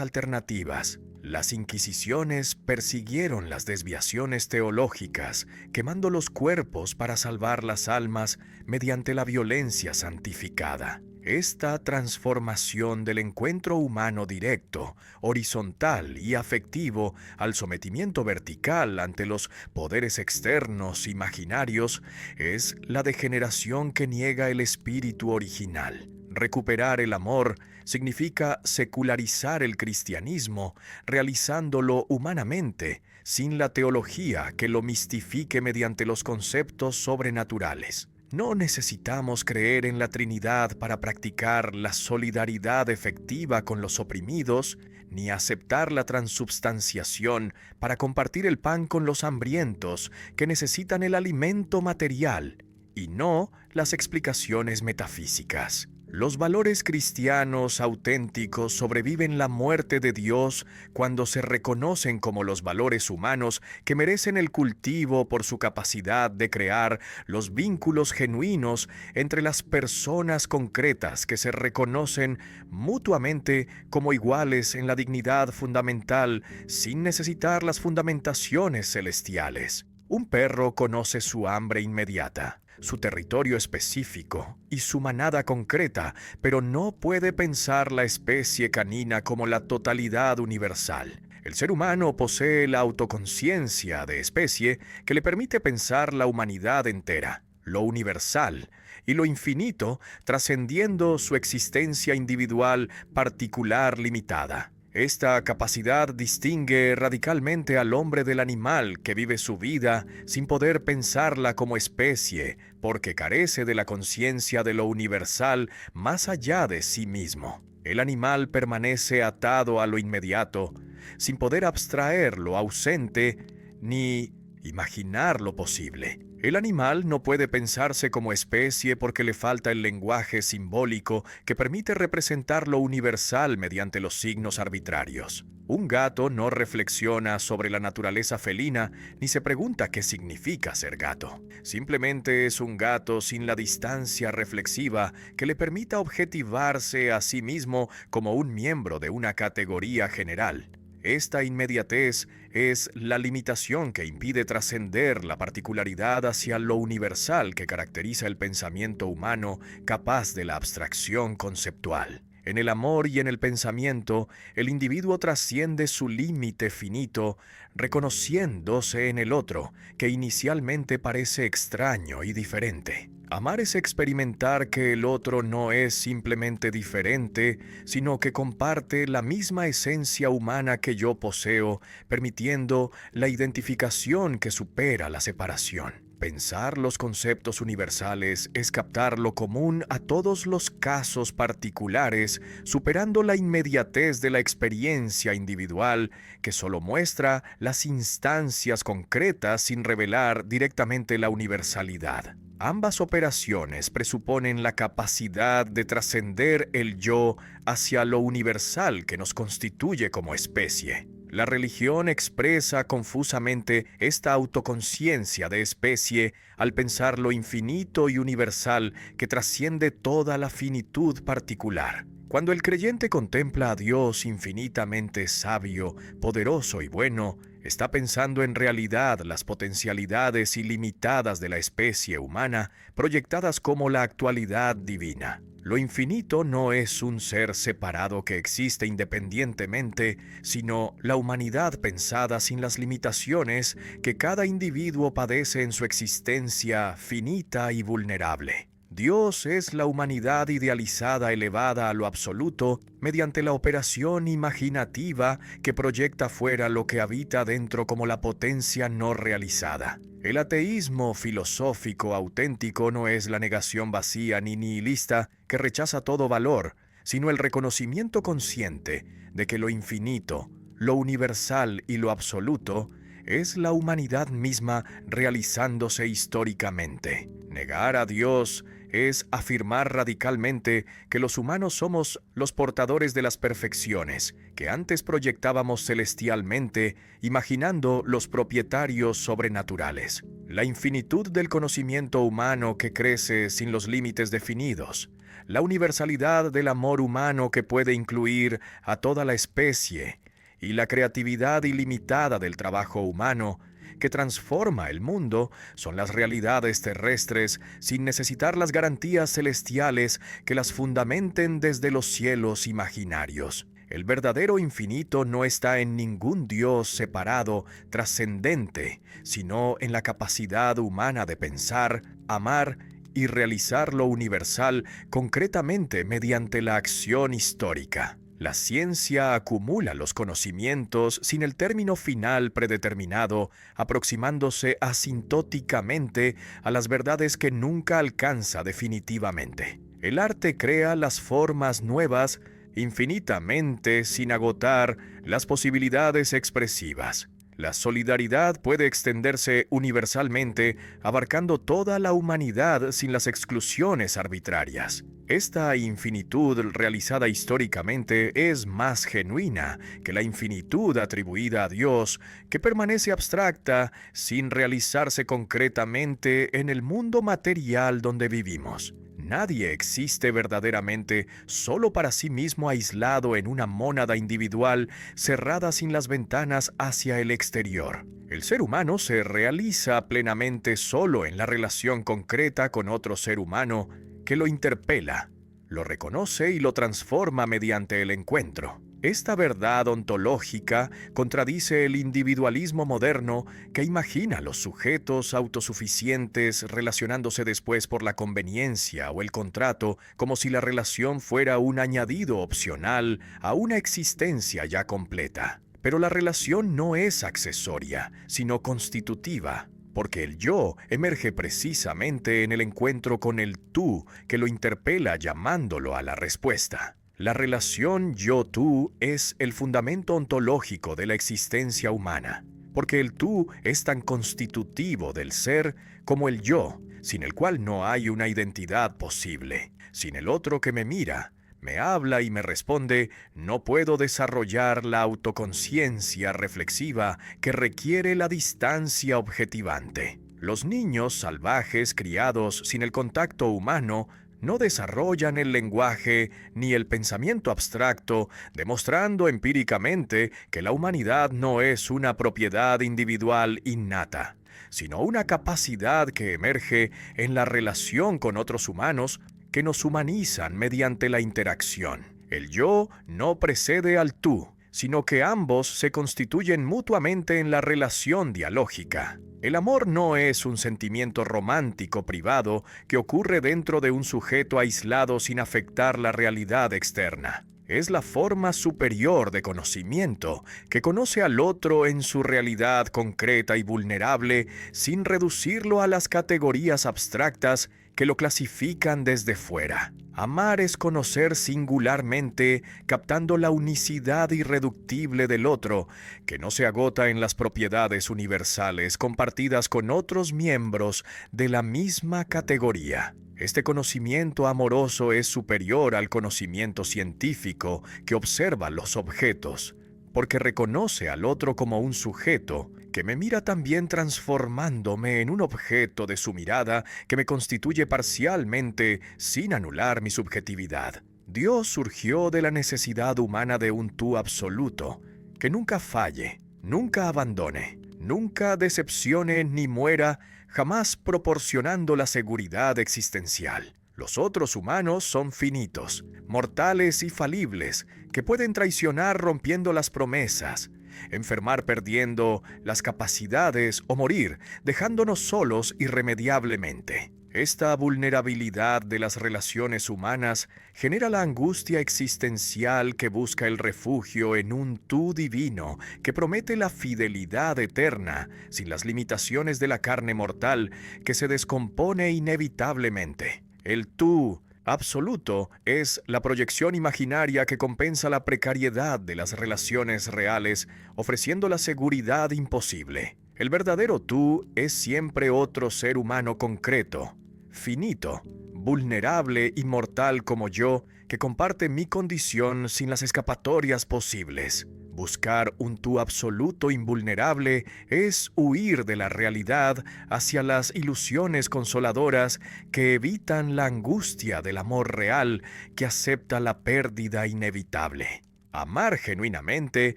alternativas. Las inquisiciones persiguieron las desviaciones teológicas, quemando los cuerpos para salvar las almas mediante la violencia santificada. Esta transformación del encuentro humano directo, horizontal y afectivo al sometimiento vertical ante los poderes externos imaginarios es la degeneración que niega el espíritu original. Recuperar el amor significa secularizar el cristianismo, realizándolo humanamente, sin la teología que lo mistifique mediante los conceptos sobrenaturales. No necesitamos creer en la Trinidad para practicar la solidaridad efectiva con los oprimidos, ni aceptar la transubstanciación para compartir el pan con los hambrientos que necesitan el alimento material, y no las explicaciones metafísicas. Los valores cristianos auténticos sobreviven la muerte de Dios cuando se reconocen como los valores humanos que merecen el cultivo por su capacidad de crear los vínculos genuinos entre las personas concretas que se reconocen mutuamente como iguales en la dignidad fundamental sin necesitar las fundamentaciones celestiales. Un perro conoce su hambre inmediata, su territorio específico y su manada concreta, pero no puede pensar la especie canina como la totalidad universal. El ser humano posee la autoconciencia de especie que le permite pensar la humanidad entera, lo universal y lo infinito, trascendiendo su existencia individual particular limitada. Esta capacidad distingue radicalmente al hombre del animal que vive su vida sin poder pensarla como especie, porque carece de la conciencia de lo universal más allá de sí mismo. El animal permanece atado a lo inmediato, sin poder abstraer lo ausente ni imaginar lo posible. El animal no puede pensarse como especie porque le falta el lenguaje simbólico que permite representar lo universal mediante los signos arbitrarios. Un gato no reflexiona sobre la naturaleza felina ni se pregunta qué significa ser gato. Simplemente es un gato sin la distancia reflexiva que le permita objetivarse a sí mismo como un miembro de una categoría general. Esta inmediatez es la limitación que impide trascender la particularidad hacia lo universal que caracteriza el pensamiento humano capaz de la abstracción conceptual. En el amor y en el pensamiento, el individuo trasciende su límite finito, reconociéndose en el otro, que inicialmente parece extraño y diferente. Amar es experimentar que el otro no es simplemente diferente, sino que comparte la misma esencia humana que yo poseo, permitiendo la identificación que supera la separación. Pensar los conceptos universales es captar lo común a todos los casos particulares, superando la inmediatez de la experiencia individual que solo muestra las instancias concretas sin revelar directamente la universalidad. Ambas operaciones presuponen la capacidad de trascender el yo hacia lo universal que nos constituye como especie. La religión expresa confusamente esta autoconciencia de especie al pensar lo infinito y universal que trasciende toda la finitud particular. Cuando el creyente contempla a Dios infinitamente sabio, poderoso y bueno, está pensando en realidad las potencialidades ilimitadas de la especie humana, proyectadas como la actualidad divina. Lo infinito no es un ser separado que existe independientemente, sino la humanidad pensada sin las limitaciones que cada individuo padece en su existencia finita y vulnerable. Dios es la humanidad idealizada elevada a lo absoluto mediante la operación imaginativa que proyecta fuera lo que habita dentro como la potencia no realizada. El ateísmo filosófico auténtico no es la negación vacía ni nihilista que rechaza todo valor, sino el reconocimiento consciente de que lo infinito, lo universal y lo absoluto es la humanidad misma realizándose históricamente. Negar a Dios es afirmar radicalmente que los humanos somos los portadores de las perfecciones que antes proyectábamos celestialmente, imaginando los propietarios sobrenaturales. La infinitud del conocimiento humano que crece sin los límites definidos, la universalidad del amor humano que puede incluir a toda la especie, y la creatividad ilimitada del trabajo humano que transforma el mundo son las realidades terrestres sin necesitar las garantías celestiales que las fundamenten desde los cielos imaginarios. El verdadero infinito no está en ningún Dios separado, trascendente, sino en la capacidad humana de pensar, amar y realizar lo universal concretamente mediante la acción histórica. La ciencia acumula los conocimientos sin el término final predeterminado, aproximándose asintóticamente a las verdades que nunca alcanza definitivamente. El arte crea las formas nuevas infinitamente sin agotar las posibilidades expresivas. La solidaridad puede extenderse universalmente, abarcando toda la humanidad sin las exclusiones arbitrarias. Esta infinitud realizada históricamente es más genuina que la infinitud atribuida a Dios, que permanece abstracta sin realizarse concretamente en el mundo material donde vivimos. Nadie existe verdaderamente solo para sí mismo aislado en una mónada individual cerrada sin las ventanas hacia el exterior. El ser humano se realiza plenamente solo en la relación concreta con otro ser humano que lo interpela, lo reconoce y lo transforma mediante el encuentro. Esta verdad ontológica contradice el individualismo moderno que imagina los sujetos autosuficientes relacionándose después por la conveniencia o el contrato como si la relación fuera un añadido opcional a una existencia ya completa. Pero la relación no es accesoria, sino constitutiva, porque el yo emerge precisamente en el encuentro con el tú que lo interpela llamándolo a la respuesta. La relación yo-tú es el fundamento ontológico de la existencia humana, porque el tú es tan constitutivo del ser como el yo, sin el cual no hay una identidad posible. Sin el otro que me mira, me habla y me responde, no puedo desarrollar la autoconciencia reflexiva que requiere la distancia objetivante. Los niños salvajes criados sin el contacto humano no desarrollan el lenguaje ni el pensamiento abstracto, demostrando empíricamente que la humanidad no es una propiedad individual innata, sino una capacidad que emerge en la relación con otros humanos que nos humanizan mediante la interacción. El yo no precede al tú, sino que ambos se constituyen mutuamente en la relación dialógica. El amor no es un sentimiento romántico privado que ocurre dentro de un sujeto aislado sin afectar la realidad externa. Es la forma superior de conocimiento que conoce al otro en su realidad concreta y vulnerable sin reducirlo a las categorías abstractas que lo clasifican desde fuera. Amar es conocer singularmente, captando la unicidad irreductible del otro, que no se agota en las propiedades universales compartidas con otros miembros de la misma categoría. Este conocimiento amoroso es superior al conocimiento científico que observa los objetos, porque reconoce al otro como un sujeto que me mira también transformándome en un objeto de su mirada que me constituye parcialmente sin anular mi subjetividad. Dios surgió de la necesidad humana de un tú absoluto, que nunca falle, nunca abandone, nunca decepcione ni muera, jamás proporcionando la seguridad existencial. Los otros humanos son finitos, mortales y falibles, que pueden traicionar rompiendo las promesas, enfermar perdiendo las capacidades o morir dejándonos solos irremediablemente. Esta vulnerabilidad de las relaciones humanas genera la angustia existencial que busca el refugio en un tú divino que promete la fidelidad eterna sin las limitaciones de la carne mortal que se descompone inevitablemente. El tú absoluto es la proyección imaginaria que compensa la precariedad de las relaciones reales, ofreciendo la seguridad imposible. El verdadero tú es siempre otro ser humano concreto, finito, vulnerable y mortal como yo, que comparte mi condición sin las escapatorias posibles. Buscar un tú absoluto invulnerable es huir de la realidad hacia las ilusiones consoladoras que evitan la angustia del amor real que acepta la pérdida inevitable. Amar genuinamente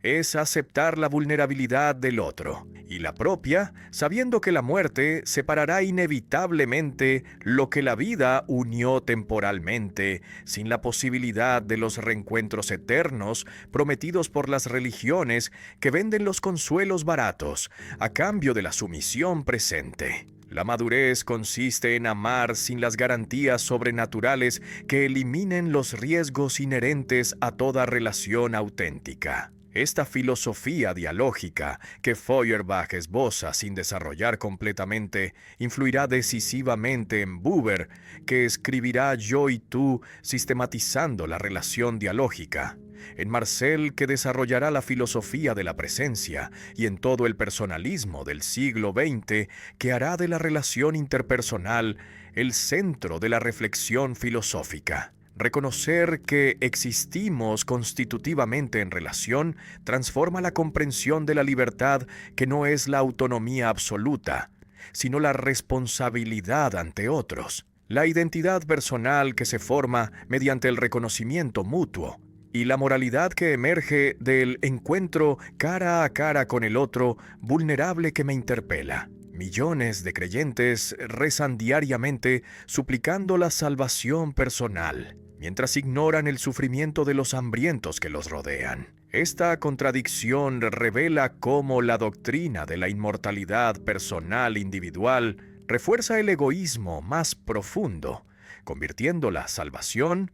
es aceptar la vulnerabilidad del otro y la propia, sabiendo que la muerte separará inevitablemente lo que la vida unió temporalmente, sin la posibilidad de los reencuentros eternos prometidos por las religiones que venden los consuelos baratos a cambio de la sumisión presente. La madurez consiste en amar sin las garantías sobrenaturales que eliminen los riesgos inherentes a toda relación auténtica. Esta filosofía dialógica que Feuerbach esboza sin desarrollar completamente influirá decisivamente en Buber, que escribirá Yo y tú sistematizando la relación dialógica, en Marcel, que desarrollará la filosofía de la presencia, y en todo el personalismo del siglo XX, que hará de la relación interpersonal el centro de la reflexión filosófica. Reconocer que existimos constitutivamente en relación transforma la comprensión de la libertad, que no es la autonomía absoluta, sino la responsabilidad ante otros, la identidad personal que se forma mediante el reconocimiento mutuo, y la moralidad que emerge del encuentro cara a cara con el otro vulnerable que me interpela. Millones de creyentes rezan diariamente suplicando la salvación personal, mientras ignoran el sufrimiento de los hambrientos que los rodean. Esta contradicción revela cómo la doctrina de la inmortalidad personal individual refuerza el egoísmo más profundo, convirtiendo la salvación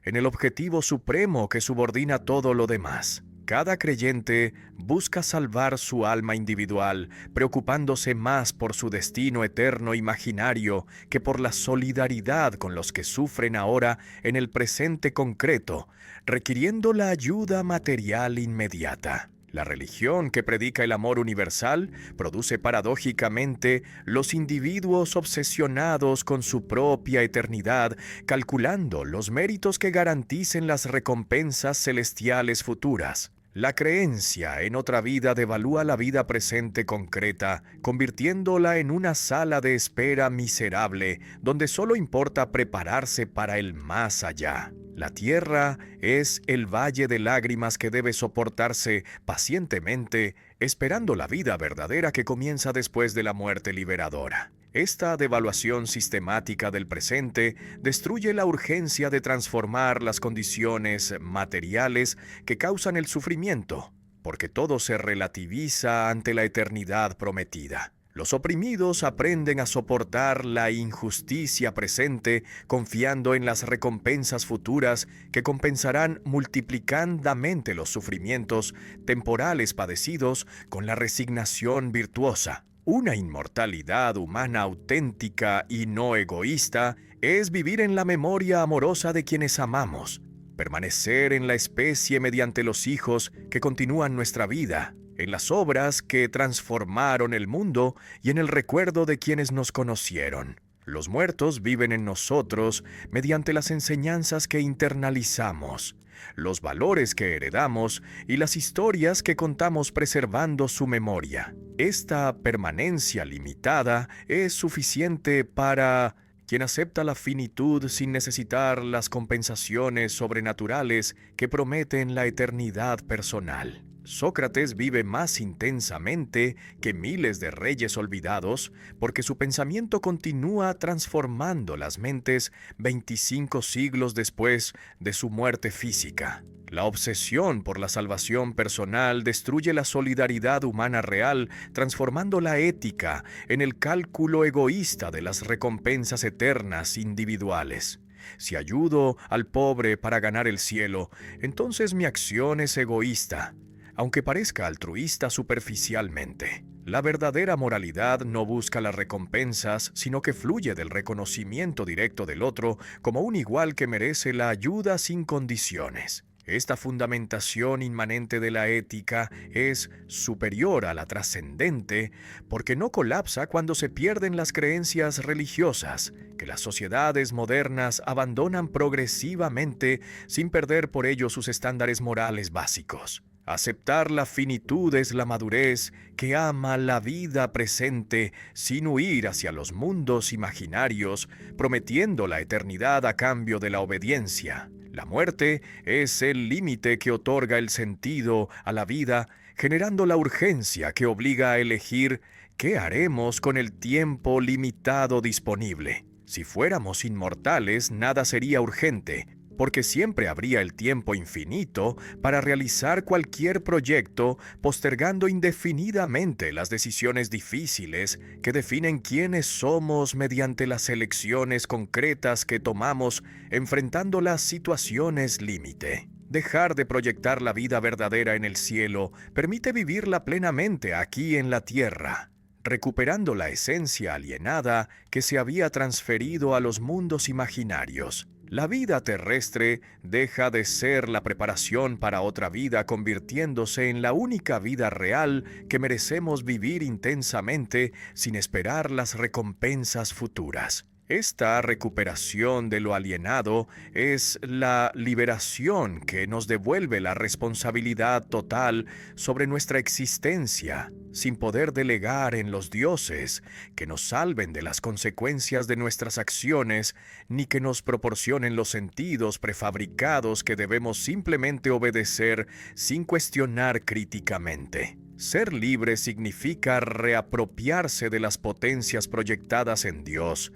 en el objetivo supremo que subordina todo lo demás. Cada creyente busca salvar su alma individual, preocupándose más por su destino eterno imaginario que por la solidaridad con los que sufren ahora en el presente concreto, requiriendo la ayuda material inmediata. La religión que predica el amor universal produce paradójicamente los individuos obsesionados con su propia eternidad, calculando los méritos que garanticen las recompensas celestiales futuras. La creencia en otra vida devalúa la vida presente concreta, convirtiéndola en una sala de espera miserable, donde solo importa prepararse para el más allá. La tierra es el valle de lágrimas que debe soportarse pacientemente, esperando la vida verdadera que comienza después de la muerte liberadora. Esta devaluación sistemática del presente destruye la urgencia de transformar las condiciones materiales que causan el sufrimiento, porque todo se relativiza ante la eternidad prometida. Los oprimidos aprenden a soportar la injusticia presente confiando en las recompensas futuras que compensarán multiplicadamente los sufrimientos temporales padecidos con la resignación virtuosa. Una inmortalidad humana auténtica y no egoísta es vivir en la memoria amorosa de quienes amamos, permanecer en la especie mediante los hijos que continúan nuestra vida, en las obras que transformaron el mundo y en el recuerdo de quienes nos conocieron. Los muertos viven en nosotros mediante las enseñanzas que internalizamos, los valores que heredamos y las historias que contamos preservando su memoria. Esta permanencia limitada es suficiente para quien acepta la finitud sin necesitar las compensaciones sobrenaturales que prometen la eternidad personal. Sócrates vive más intensamente que miles de reyes olvidados porque su pensamiento continúa transformando las mentes 25 siglos después de su muerte física. La obsesión por la salvación personal destruye la solidaridad humana real, transformando la ética en el cálculo egoísta de las recompensas eternas individuales. Si ayudo al pobre para ganar el cielo, entonces mi acción es egoísta, aunque parezca altruista superficialmente. La verdadera moralidad no busca las recompensas, sino que fluye del reconocimiento directo del otro como un igual que merece la ayuda sin condiciones. Esta fundamentación inmanente de la ética es superior a la trascendente porque no colapsa cuando se pierden las creencias religiosas que las sociedades modernas abandonan progresivamente sin perder por ello sus estándares morales básicos. Aceptar la finitud es la madurez que ama la vida presente sin huir hacia los mundos imaginarios, prometiendo la eternidad a cambio de la obediencia. La muerte es el límite que otorga el sentido a la vida, generando la urgencia que obliga a elegir qué haremos con el tiempo limitado disponible. Si fuéramos inmortales, nada sería urgente, porque siempre habría el tiempo infinito para realizar cualquier proyecto, postergando indefinidamente las decisiones difíciles que definen quiénes somos mediante las elecciones concretas que tomamos enfrentando las situaciones límite. Dejar de proyectar la vida verdadera en el cielo permite vivirla plenamente aquí en la tierra, recuperando la esencia alienada que se había transferido a los mundos imaginarios. La vida terrestre deja de ser la preparación para otra vida, convirtiéndose en la única vida real que merecemos vivir intensamente sin esperar las recompensas futuras. Esta recuperación de lo alienado es la liberación que nos devuelve la responsabilidad total sobre nuestra existencia, sin poder delegar en los dioses que nos salven de las consecuencias de nuestras acciones, ni que nos proporcionen los sentidos prefabricados que debemos simplemente obedecer sin cuestionar críticamente. Ser libre significa reapropiarse de las potencias proyectadas en Dios,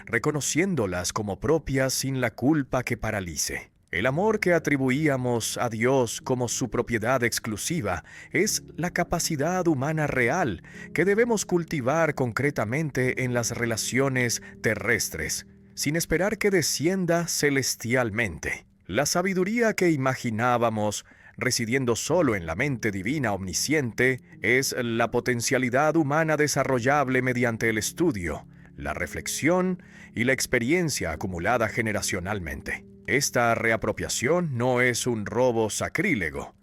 reconociéndolas como propias sin la culpa que paralice. El amor que atribuíamos a Dios como su propiedad exclusiva es la capacidad humana real que debemos cultivar concretamente en las relaciones terrestres, sin esperar que descienda celestialmente. La sabiduría que imaginábamos residiendo solo en la mente divina omnisciente es la potencialidad humana desarrollable mediante el estudio, la reflexión y la experiencia acumulada generacionalmente. Esta reapropiación no es un robo sacrílego,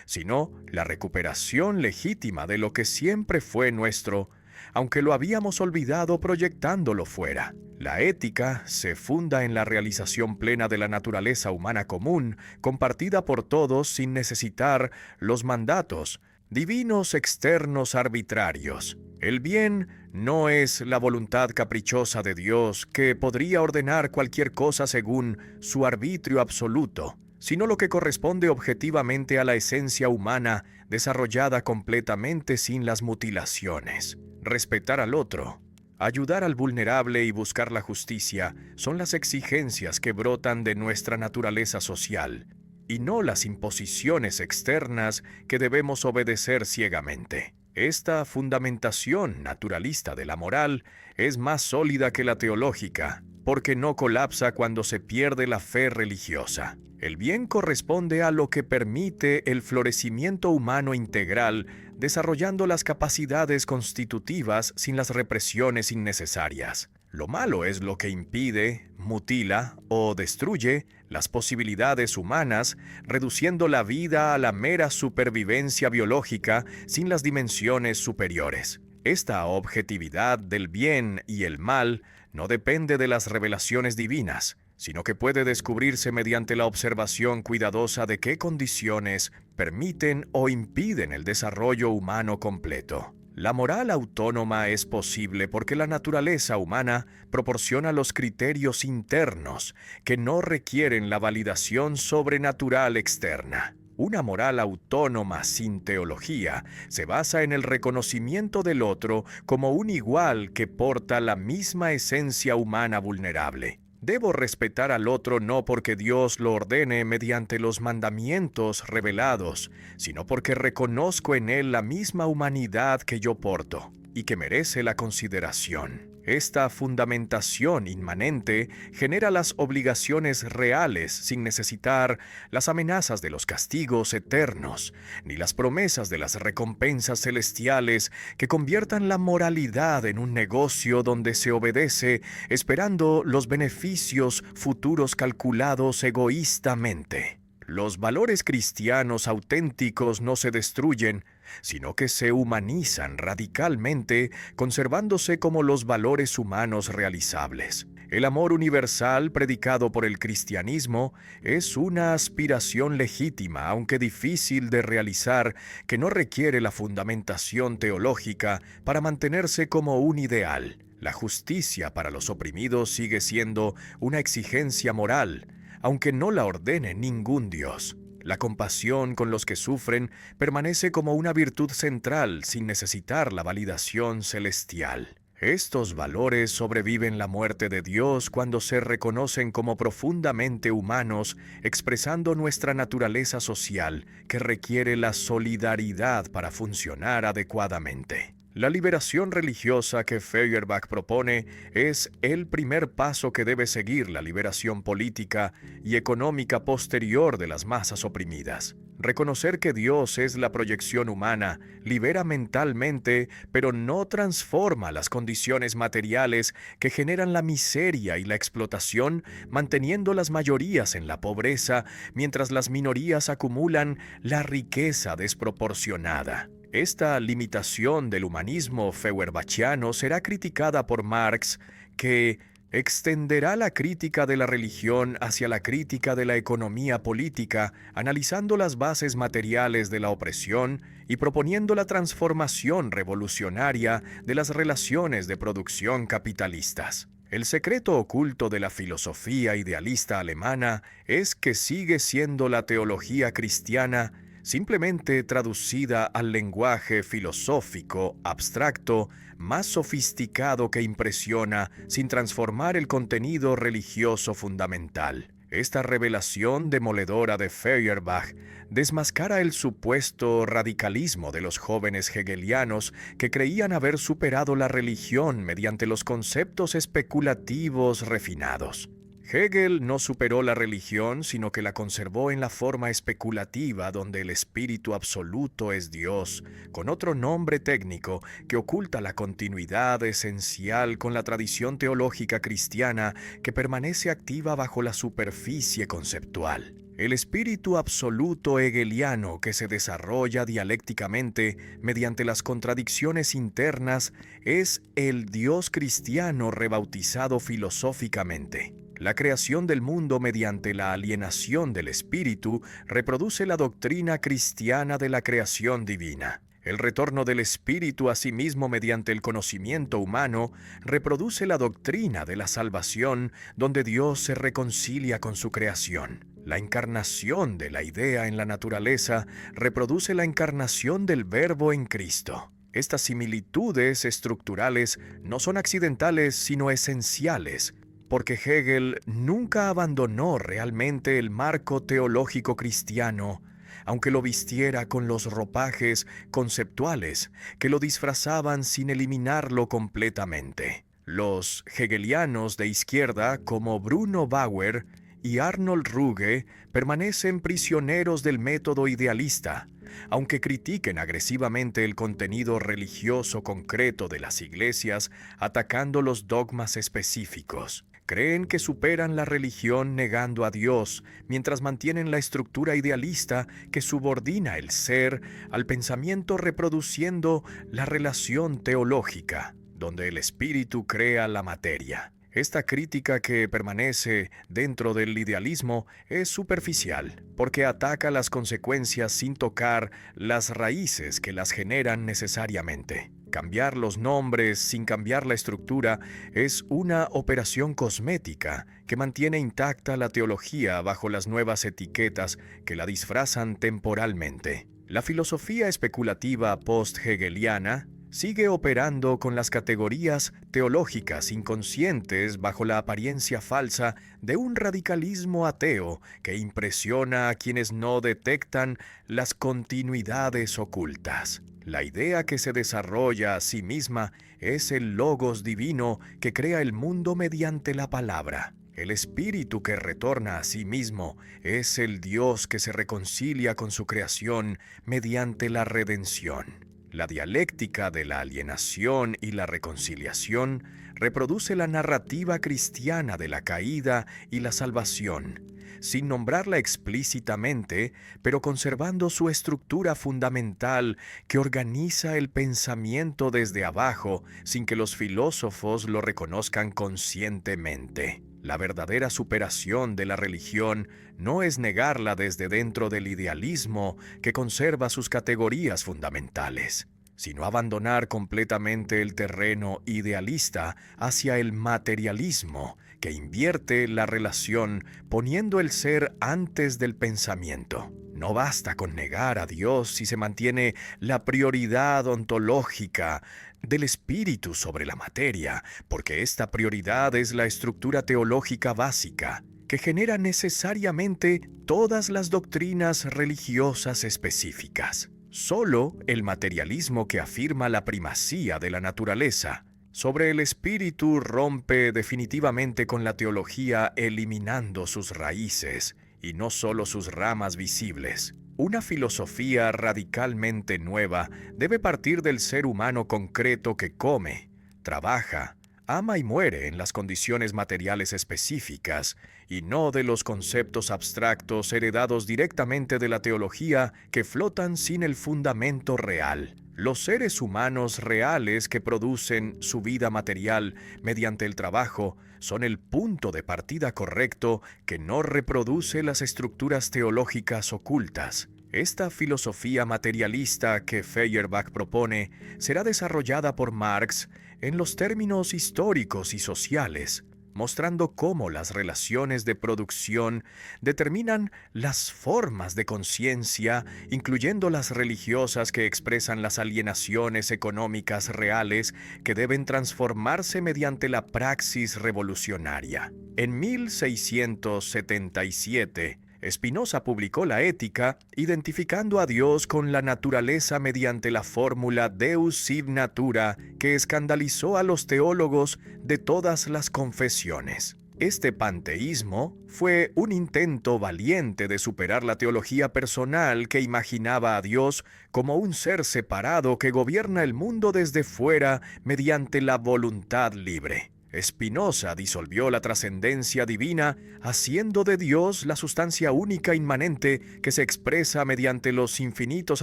sino la recuperación legítima de lo que siempre fue nuestro, aunque lo habíamos olvidado proyectándolo fuera. La ética se funda en la realización plena de la naturaleza humana común, compartida por todos sin necesitar los mandatos divinos externos arbitrarios. El bien no es la voluntad caprichosa de Dios que podría ordenar cualquier cosa según su arbitrio absoluto, sino lo que corresponde objetivamente a la esencia humana desarrollada completamente sin las mutilaciones. Respetar al otro, Ayudar al vulnerable y buscar la justicia son las exigencias que brotan de nuestra naturaleza social, y no las imposiciones externas que debemos obedecer ciegamente. Esta fundamentación naturalista de la moral es más sólida que la teológica, porque no colapsa cuando se pierde la fe religiosa. El bien corresponde a lo que permite el florecimiento humano integral, desarrollando las capacidades constitutivas sin las represiones innecesarias. Lo malo es lo que impide, mutila o destruye las posibilidades humanas, reduciendo la vida a la mera supervivencia biológica sin las dimensiones superiores. Esta objetividad del bien y el mal no depende de las revelaciones divinas, sino que puede descubrirse mediante la observación cuidadosa de qué condiciones permiten o impiden el desarrollo humano completo. La moral autónoma es posible porque la naturaleza humana proporciona los criterios internos que no requieren la validación sobrenatural externa. Una moral autónoma sin teología se basa en el reconocimiento del otro como un igual que porta la misma esencia humana vulnerable. Debo respetar al otro no porque Dios lo ordene mediante los mandamientos revelados, sino porque reconozco en él la misma humanidad que yo porto y que merece la consideración. Esta fundamentación inmanente genera las obligaciones reales sin necesitar las amenazas de los castigos eternos, ni las promesas de las recompensas celestiales que conviertan la moralidad en un negocio donde se obedece esperando los beneficios futuros calculados egoístamente. Los valores cristianos auténticos no se destruyen, sino que se humanizan radicalmente, conservándose como los valores humanos realizables. El amor universal predicado por el cristianismo es una aspiración legítima, aunque difícil de realizar, que no requiere la fundamentación teológica para mantenerse como un ideal. La justicia para los oprimidos sigue siendo una exigencia moral, aunque no la ordene ningún Dios. La compasión con los que sufren permanece como una virtud central sin necesitar la validación celestial. Estos valores sobreviven la muerte de Dios cuando se reconocen como profundamente humanos, expresando nuestra naturaleza social que requiere la solidaridad para funcionar adecuadamente. La liberación religiosa que Feuerbach propone es el primer paso que debe seguir la liberación política y económica posterior de las masas oprimidas. Reconocer que Dios es la proyección humana libera mentalmente, pero no transforma las condiciones materiales que generan la miseria y la explotación, manteniendo las mayorías en la pobreza, mientras las minorías acumulan la riqueza desproporcionada. Esta limitación del humanismo feuerbachiano será criticada por Marx, que extenderá la crítica de la religión hacia la crítica de la economía política, analizando las bases materiales de la opresión y proponiendo la transformación revolucionaria de las relaciones de producción capitalistas. El secreto oculto de la filosofía idealista alemana es que sigue siendo la teología cristiana simplemente traducida al lenguaje filosófico abstracto, más sofisticado que impresiona, sin transformar el contenido religioso fundamental. Esta revelación demoledora de Feuerbach desmascara el supuesto radicalismo de los jóvenes hegelianos que creían haber superado la religión mediante los conceptos especulativos refinados. Hegel no superó la religión, sino que la conservó en la forma especulativa donde el espíritu absoluto es Dios, con otro nombre técnico que oculta la continuidad esencial con la tradición teológica cristiana que permanece activa bajo la superficie conceptual. El espíritu absoluto hegeliano que se desarrolla dialécticamente mediante las contradicciones internas es el Dios cristiano rebautizado filosóficamente. La creación del mundo mediante la alienación del espíritu reproduce la doctrina cristiana de la creación divina. El retorno del espíritu a sí mismo mediante el conocimiento humano reproduce la doctrina de la salvación, donde Dios se reconcilia con su creación. La encarnación de la idea en la naturaleza reproduce la encarnación del Verbo en Cristo. Estas similitudes estructurales no son accidentales sino esenciales, porque Hegel nunca abandonó realmente el marco teológico cristiano, aunque lo vistiera con los ropajes conceptuales que lo disfrazaban sin eliminarlo completamente. Los hegelianos de izquierda, como Bruno Bauer y Arnold Ruge, permanecen prisioneros del método idealista, aunque critiquen agresivamente el contenido religioso concreto de las iglesias, atacando los dogmas específicos. Creen que superan la religión negando a Dios, mientras mantienen la estructura idealista que subordina el ser al pensamiento, reproduciendo la relación teológica, donde el espíritu crea la materia. Esta crítica, que permanece dentro del idealismo, es superficial, porque ataca las consecuencias sin tocar las raíces que las generan necesariamente. Cambiar los nombres sin cambiar la estructura es una operación cosmética que mantiene intacta la teología bajo las nuevas etiquetas que la disfrazan temporalmente. La filosofía especulativa post-hegeliana sigue operando con las categorías teológicas inconscientes bajo la apariencia falsa de un radicalismo ateo que impresiona a quienes no detectan las continuidades ocultas. La idea que se desarrolla a sí misma es el logos divino que crea el mundo mediante la palabra. El espíritu que retorna a sí mismo es el Dios que se reconcilia con su creación mediante la redención. La dialéctica de la alienación y la reconciliación reproduce la narrativa cristiana de la caída y la salvación, sin nombrarla explícitamente, pero conservando su estructura fundamental que organiza el pensamiento desde abajo sin que los filósofos lo reconozcan conscientemente. La verdadera superación de la religión no es negarla desde dentro del idealismo que conserva sus categorías fundamentales, sino abandonar completamente el terreno idealista hacia el materialismo que invierte la relación poniendo el ser antes del pensamiento. No basta con negar a Dios si se mantiene la prioridad ontológica del espíritu sobre la materia, porque esta prioridad es la estructura teológica básica que genera necesariamente todas las doctrinas religiosas específicas. Solo el materialismo que afirma la primacía de la naturaleza sobre el espíritu rompe definitivamente con la teología, eliminando sus raíces y no solo sus ramas visibles. Una filosofía radicalmente nueva debe partir del ser humano concreto que come, trabaja, ama y muere en las condiciones materiales específicas, y no de los conceptos abstractos heredados directamente de la teología que flotan sin el fundamento real. Los seres humanos reales que producen su vida material mediante el trabajo son el punto de partida correcto que no reproduce las estructuras teológicas ocultas. Esta filosofía materialista que Feuerbach propone será desarrollada por Marx en los términos históricos y sociales, mostrando cómo las relaciones de producción determinan las formas de conciencia, incluyendo las religiosas, que expresan las alienaciones económicas reales que deben transformarse mediante la praxis revolucionaria. En 1677, Spinoza publicó la Ética, identificando a Dios con la naturaleza mediante la fórmula Deus sive natura, que escandalizó a los teólogos de todas las confesiones. Este panteísmo fue un intento valiente de superar la teología personal que imaginaba a Dios como un ser separado que gobierna el mundo desde fuera mediante la voluntad libre. Spinoza disolvió la trascendencia divina, haciendo de Dios la sustancia única inmanente que se expresa mediante los infinitos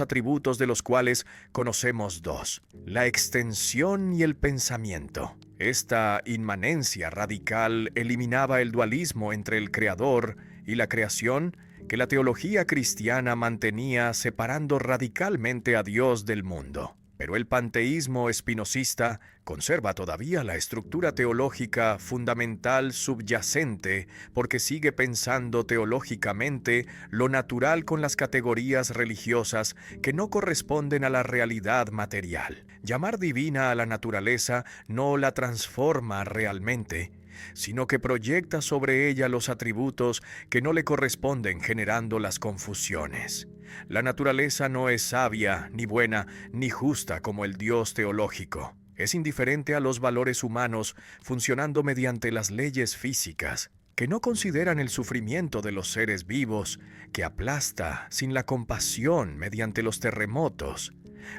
atributos de los cuales conocemos dos: la extensión y el pensamiento. Esta inmanencia radical eliminaba el dualismo entre el creador y la creación que la teología cristiana mantenía, separando radicalmente a Dios del mundo. Pero el panteísmo espinosista conserva todavía la estructura teológica fundamental subyacente porque sigue pensando teológicamente lo natural con las categorías religiosas que no corresponden a la realidad material. Llamar divina a la naturaleza no la transforma realmente, sino que proyecta sobre ella los atributos que no le corresponden, generando las confusiones. La naturaleza no es sabia, ni buena, ni justa como el Dios teológico. Es indiferente a los valores humanos, funcionando mediante las leyes físicas, que no consideran el sufrimiento de los seres vivos, que aplasta sin la compasión mediante los terremotos,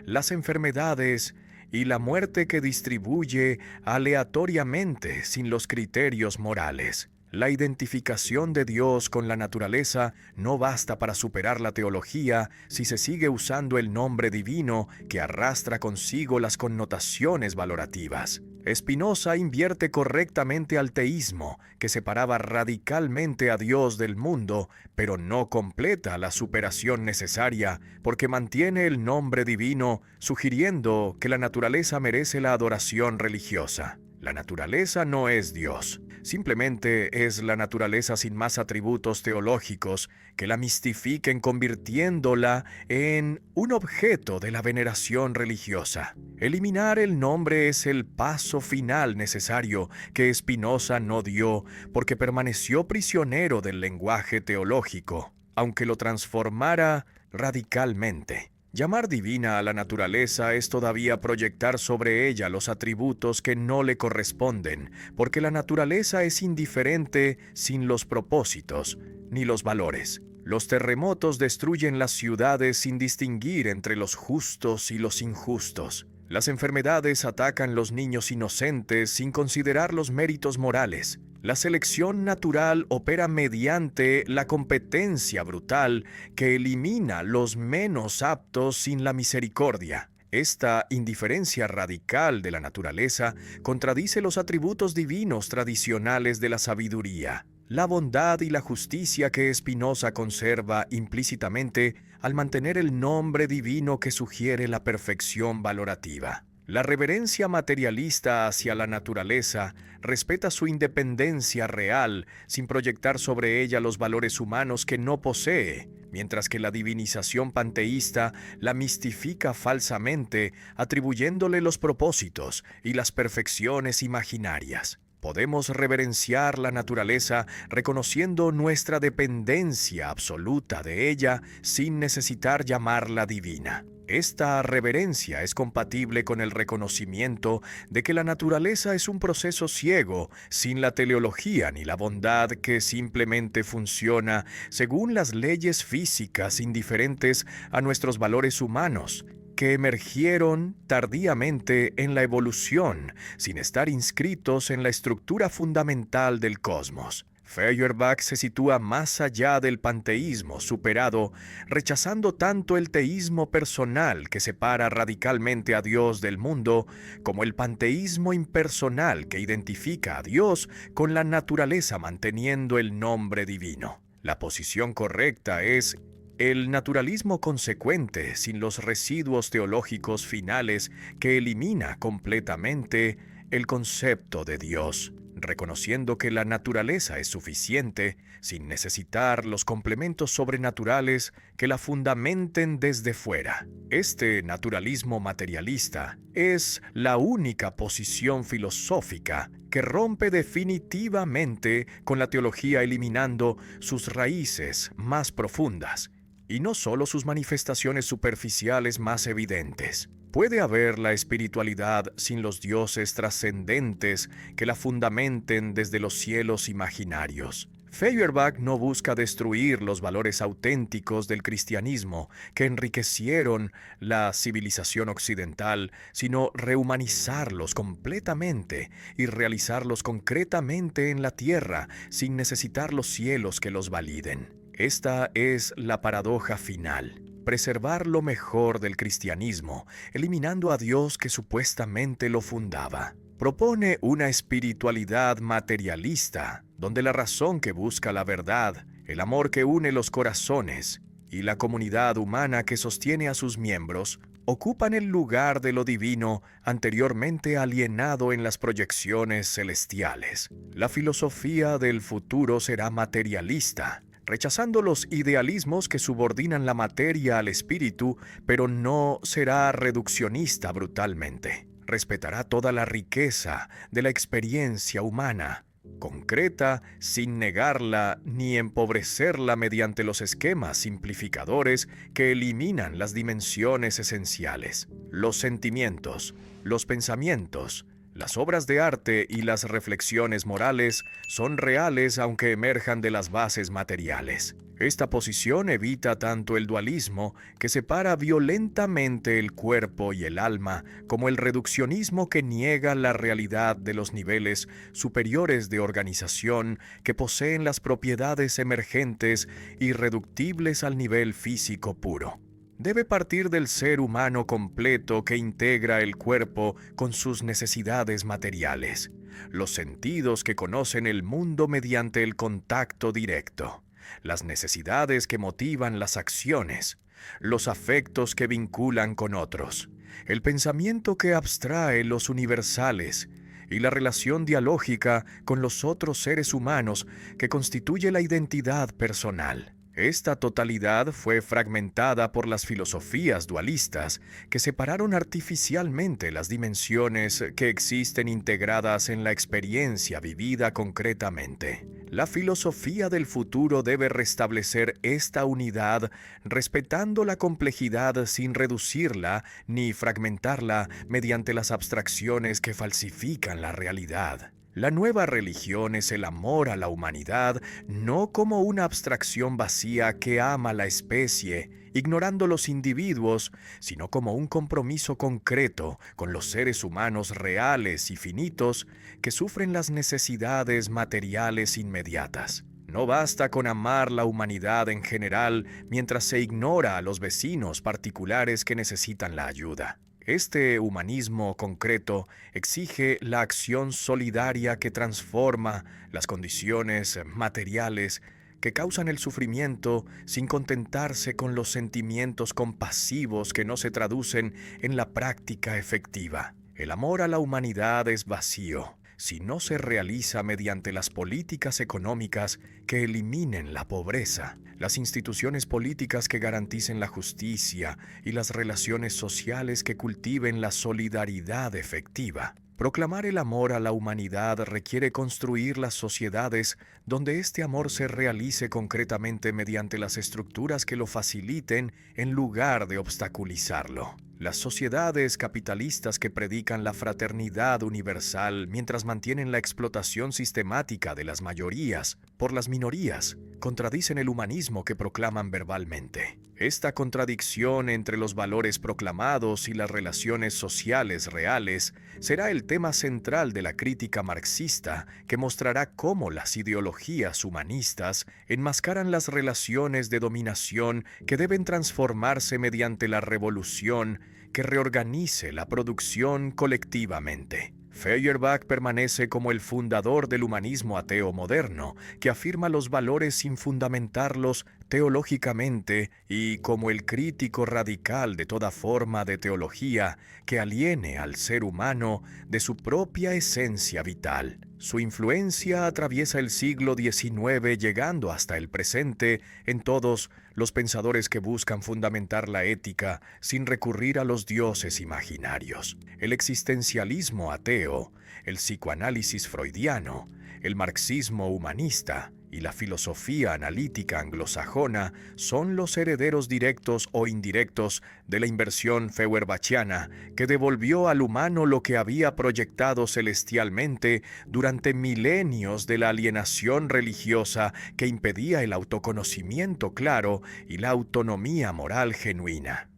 las enfermedades y la muerte, que distribuye aleatoriamente sin los criterios morales. La identificación de Dios con la naturaleza no basta para superar la teología si se sigue usando el nombre divino que arrastra consigo las connotaciones valorativas. Spinoza invierte correctamente al teísmo, que separaba radicalmente a Dios del mundo, pero no completa la superación necesaria, porque mantiene el nombre divino, sugiriendo que la naturaleza merece la adoración religiosa. La naturaleza no es Dios, simplemente es la naturaleza sin más atributos teológicos que la mistifiquen, convirtiéndola en un objeto de la veneración religiosa. Eliminar el nombre es el paso final necesario que Spinoza no dio porque permaneció prisionero del lenguaje teológico, aunque lo transformara radicalmente. Llamar divina a la naturaleza es todavía proyectar sobre ella los atributos que no le corresponden, porque la naturaleza es indiferente sin los propósitos ni los valores. Los terremotos destruyen las ciudades sin distinguir entre los justos y los injustos. Las enfermedades atacan los niños inocentes sin considerar los méritos morales. La selección natural opera mediante la competencia brutal que elimina los menos aptos sin la misericordia. Esta indiferencia radical de la naturaleza contradice los atributos divinos tradicionales de la sabiduría, la bondad y la justicia que Spinoza conserva implícitamente al mantener el nombre divino que sugiere la perfección valorativa. La reverencia materialista hacia la naturaleza respeta su independencia real sin proyectar sobre ella los valores humanos que no posee, mientras que la divinización panteísta la mistifica falsamente, atribuyéndole los propósitos y las perfecciones imaginarias. Podemos reverenciar la naturaleza reconociendo nuestra dependencia absoluta de ella sin necesitar llamarla divina. Esta reverencia es compatible con el reconocimiento de que la naturaleza es un proceso ciego, sin la teleología ni la bondad, que simplemente funciona según las leyes físicas indiferentes a nuestros valores humanos, que emergieron tardíamente en la evolución, sin estar inscritos en la estructura fundamental del cosmos. Feuerbach se sitúa más allá del panteísmo superado, rechazando tanto el teísmo personal que separa radicalmente a Dios del mundo, como el panteísmo impersonal que identifica a Dios con la naturaleza manteniendo el nombre divino. La posición correcta es el naturalismo consecuente, sin los residuos teológicos finales que elimina completamente el concepto de Dios, reconociendo que la naturaleza es suficiente sin necesitar los complementos sobrenaturales que la fundamenten desde fuera. Este naturalismo materialista es la única posición filosófica que rompe definitivamente con la teología, eliminando sus raíces más profundas y no solo sus manifestaciones superficiales más evidentes. ¿Puede haber la espiritualidad sin los dioses trascendentes que la fundamenten desde los cielos imaginarios? Feuerbach no busca destruir los valores auténticos del cristianismo que enriquecieron la civilización occidental, sino rehumanizarlos completamente y realizarlos concretamente en la tierra sin necesitar los cielos que los validen. Esta es la paradoja final. Preservar lo mejor del cristianismo, eliminando a Dios que supuestamente lo fundaba. Propone una espiritualidad materialista, donde la razón que busca la verdad, el amor que une los corazones y la comunidad humana que sostiene a sus miembros, ocupan el lugar de lo divino anteriormente alienado en las proyecciones celestiales. La filosofía del futuro será materialista, rechazando los idealismos que subordinan la materia al espíritu, pero no será reduccionista brutalmente. Respetará toda la riqueza de la experiencia humana, concreta sin negarla ni empobrecerla mediante los esquemas simplificadores que eliminan las dimensiones esenciales. Los sentimientos, los pensamientos, las obras de arte y las reflexiones morales son reales aunque emerjan de las bases materiales. Esta posición evita tanto el dualismo, que separa violentamente el cuerpo y el alma, como el reduccionismo que niega la realidad de los niveles superiores de organización que poseen las propiedades emergentes irreductibles al nivel físico puro. Debe partir del ser humano completo que integra el cuerpo con sus necesidades materiales, los sentidos que conocen el mundo mediante el contacto directo, las necesidades que motivan las acciones, los afectos que vinculan con otros, el pensamiento que abstrae los universales y la relación dialógica con los otros seres humanos que constituye la identidad personal. Esta totalidad fue fragmentada por las filosofías dualistas que separaron artificialmente las dimensiones que existen integradas en la experiencia vivida concretamente. La filosofía del futuro debe restablecer esta unidad respetando la complejidad sin reducirla ni fragmentarla mediante las abstracciones que falsifican la realidad. La nueva religión es el amor a la humanidad, no como una abstracción vacía que ama la especie, ignorando los individuos, sino como un compromiso concreto con los seres humanos reales y finitos que sufren las necesidades materiales inmediatas. No basta con amar la humanidad en general mientras se ignora a los vecinos particulares que necesitan la ayuda. Este humanismo concreto exige la acción solidaria que transforma las condiciones materiales que causan el sufrimiento sin contentarse con los sentimientos compasivos que no se traducen en la práctica efectiva. El amor a la humanidad es vacío si no se realiza mediante las políticas económicas que eliminen la pobreza, las instituciones políticas que garanticen la justicia y las relaciones sociales que cultiven la solidaridad efectiva. Proclamar el amor a la humanidad requiere construir las sociedades donde este amor se realice concretamente mediante las estructuras que lo faciliten en lugar de obstaculizarlo. Las sociedades capitalistas que predican la fraternidad universal mientras mantienen la explotación sistemática de las mayorías por las minorías contradicen el humanismo que proclaman verbalmente. Esta contradicción entre los valores proclamados y las relaciones sociales reales será el tema central de la crítica marxista, que mostrará cómo las ideologías humanistas enmascaran las relaciones de dominación que deben transformarse mediante la revolución que reorganice la producción colectivamente. Feuerbach permanece como el fundador del humanismo ateo moderno, que afirma los valores sin fundamentarlos teológicamente, y como el crítico radical de toda forma de teología que aliene al ser humano de su propia esencia vital. Su influencia atraviesa el siglo XIX llegando hasta el presente en todos los pensadores que buscan fundamentar la ética sin recurrir a los dioses imaginarios. El existencialismo ateo, el psicoanálisis freudiano, el marxismo humanista y la filosofía analítica anglosajona son los herederos directos o indirectos de la inversión feuerbachiana que devolvió al humano lo que había proyectado celestialmente durante milenios de la alienación religiosa que impedía el autoconocimiento claro y la autonomía moral genuina.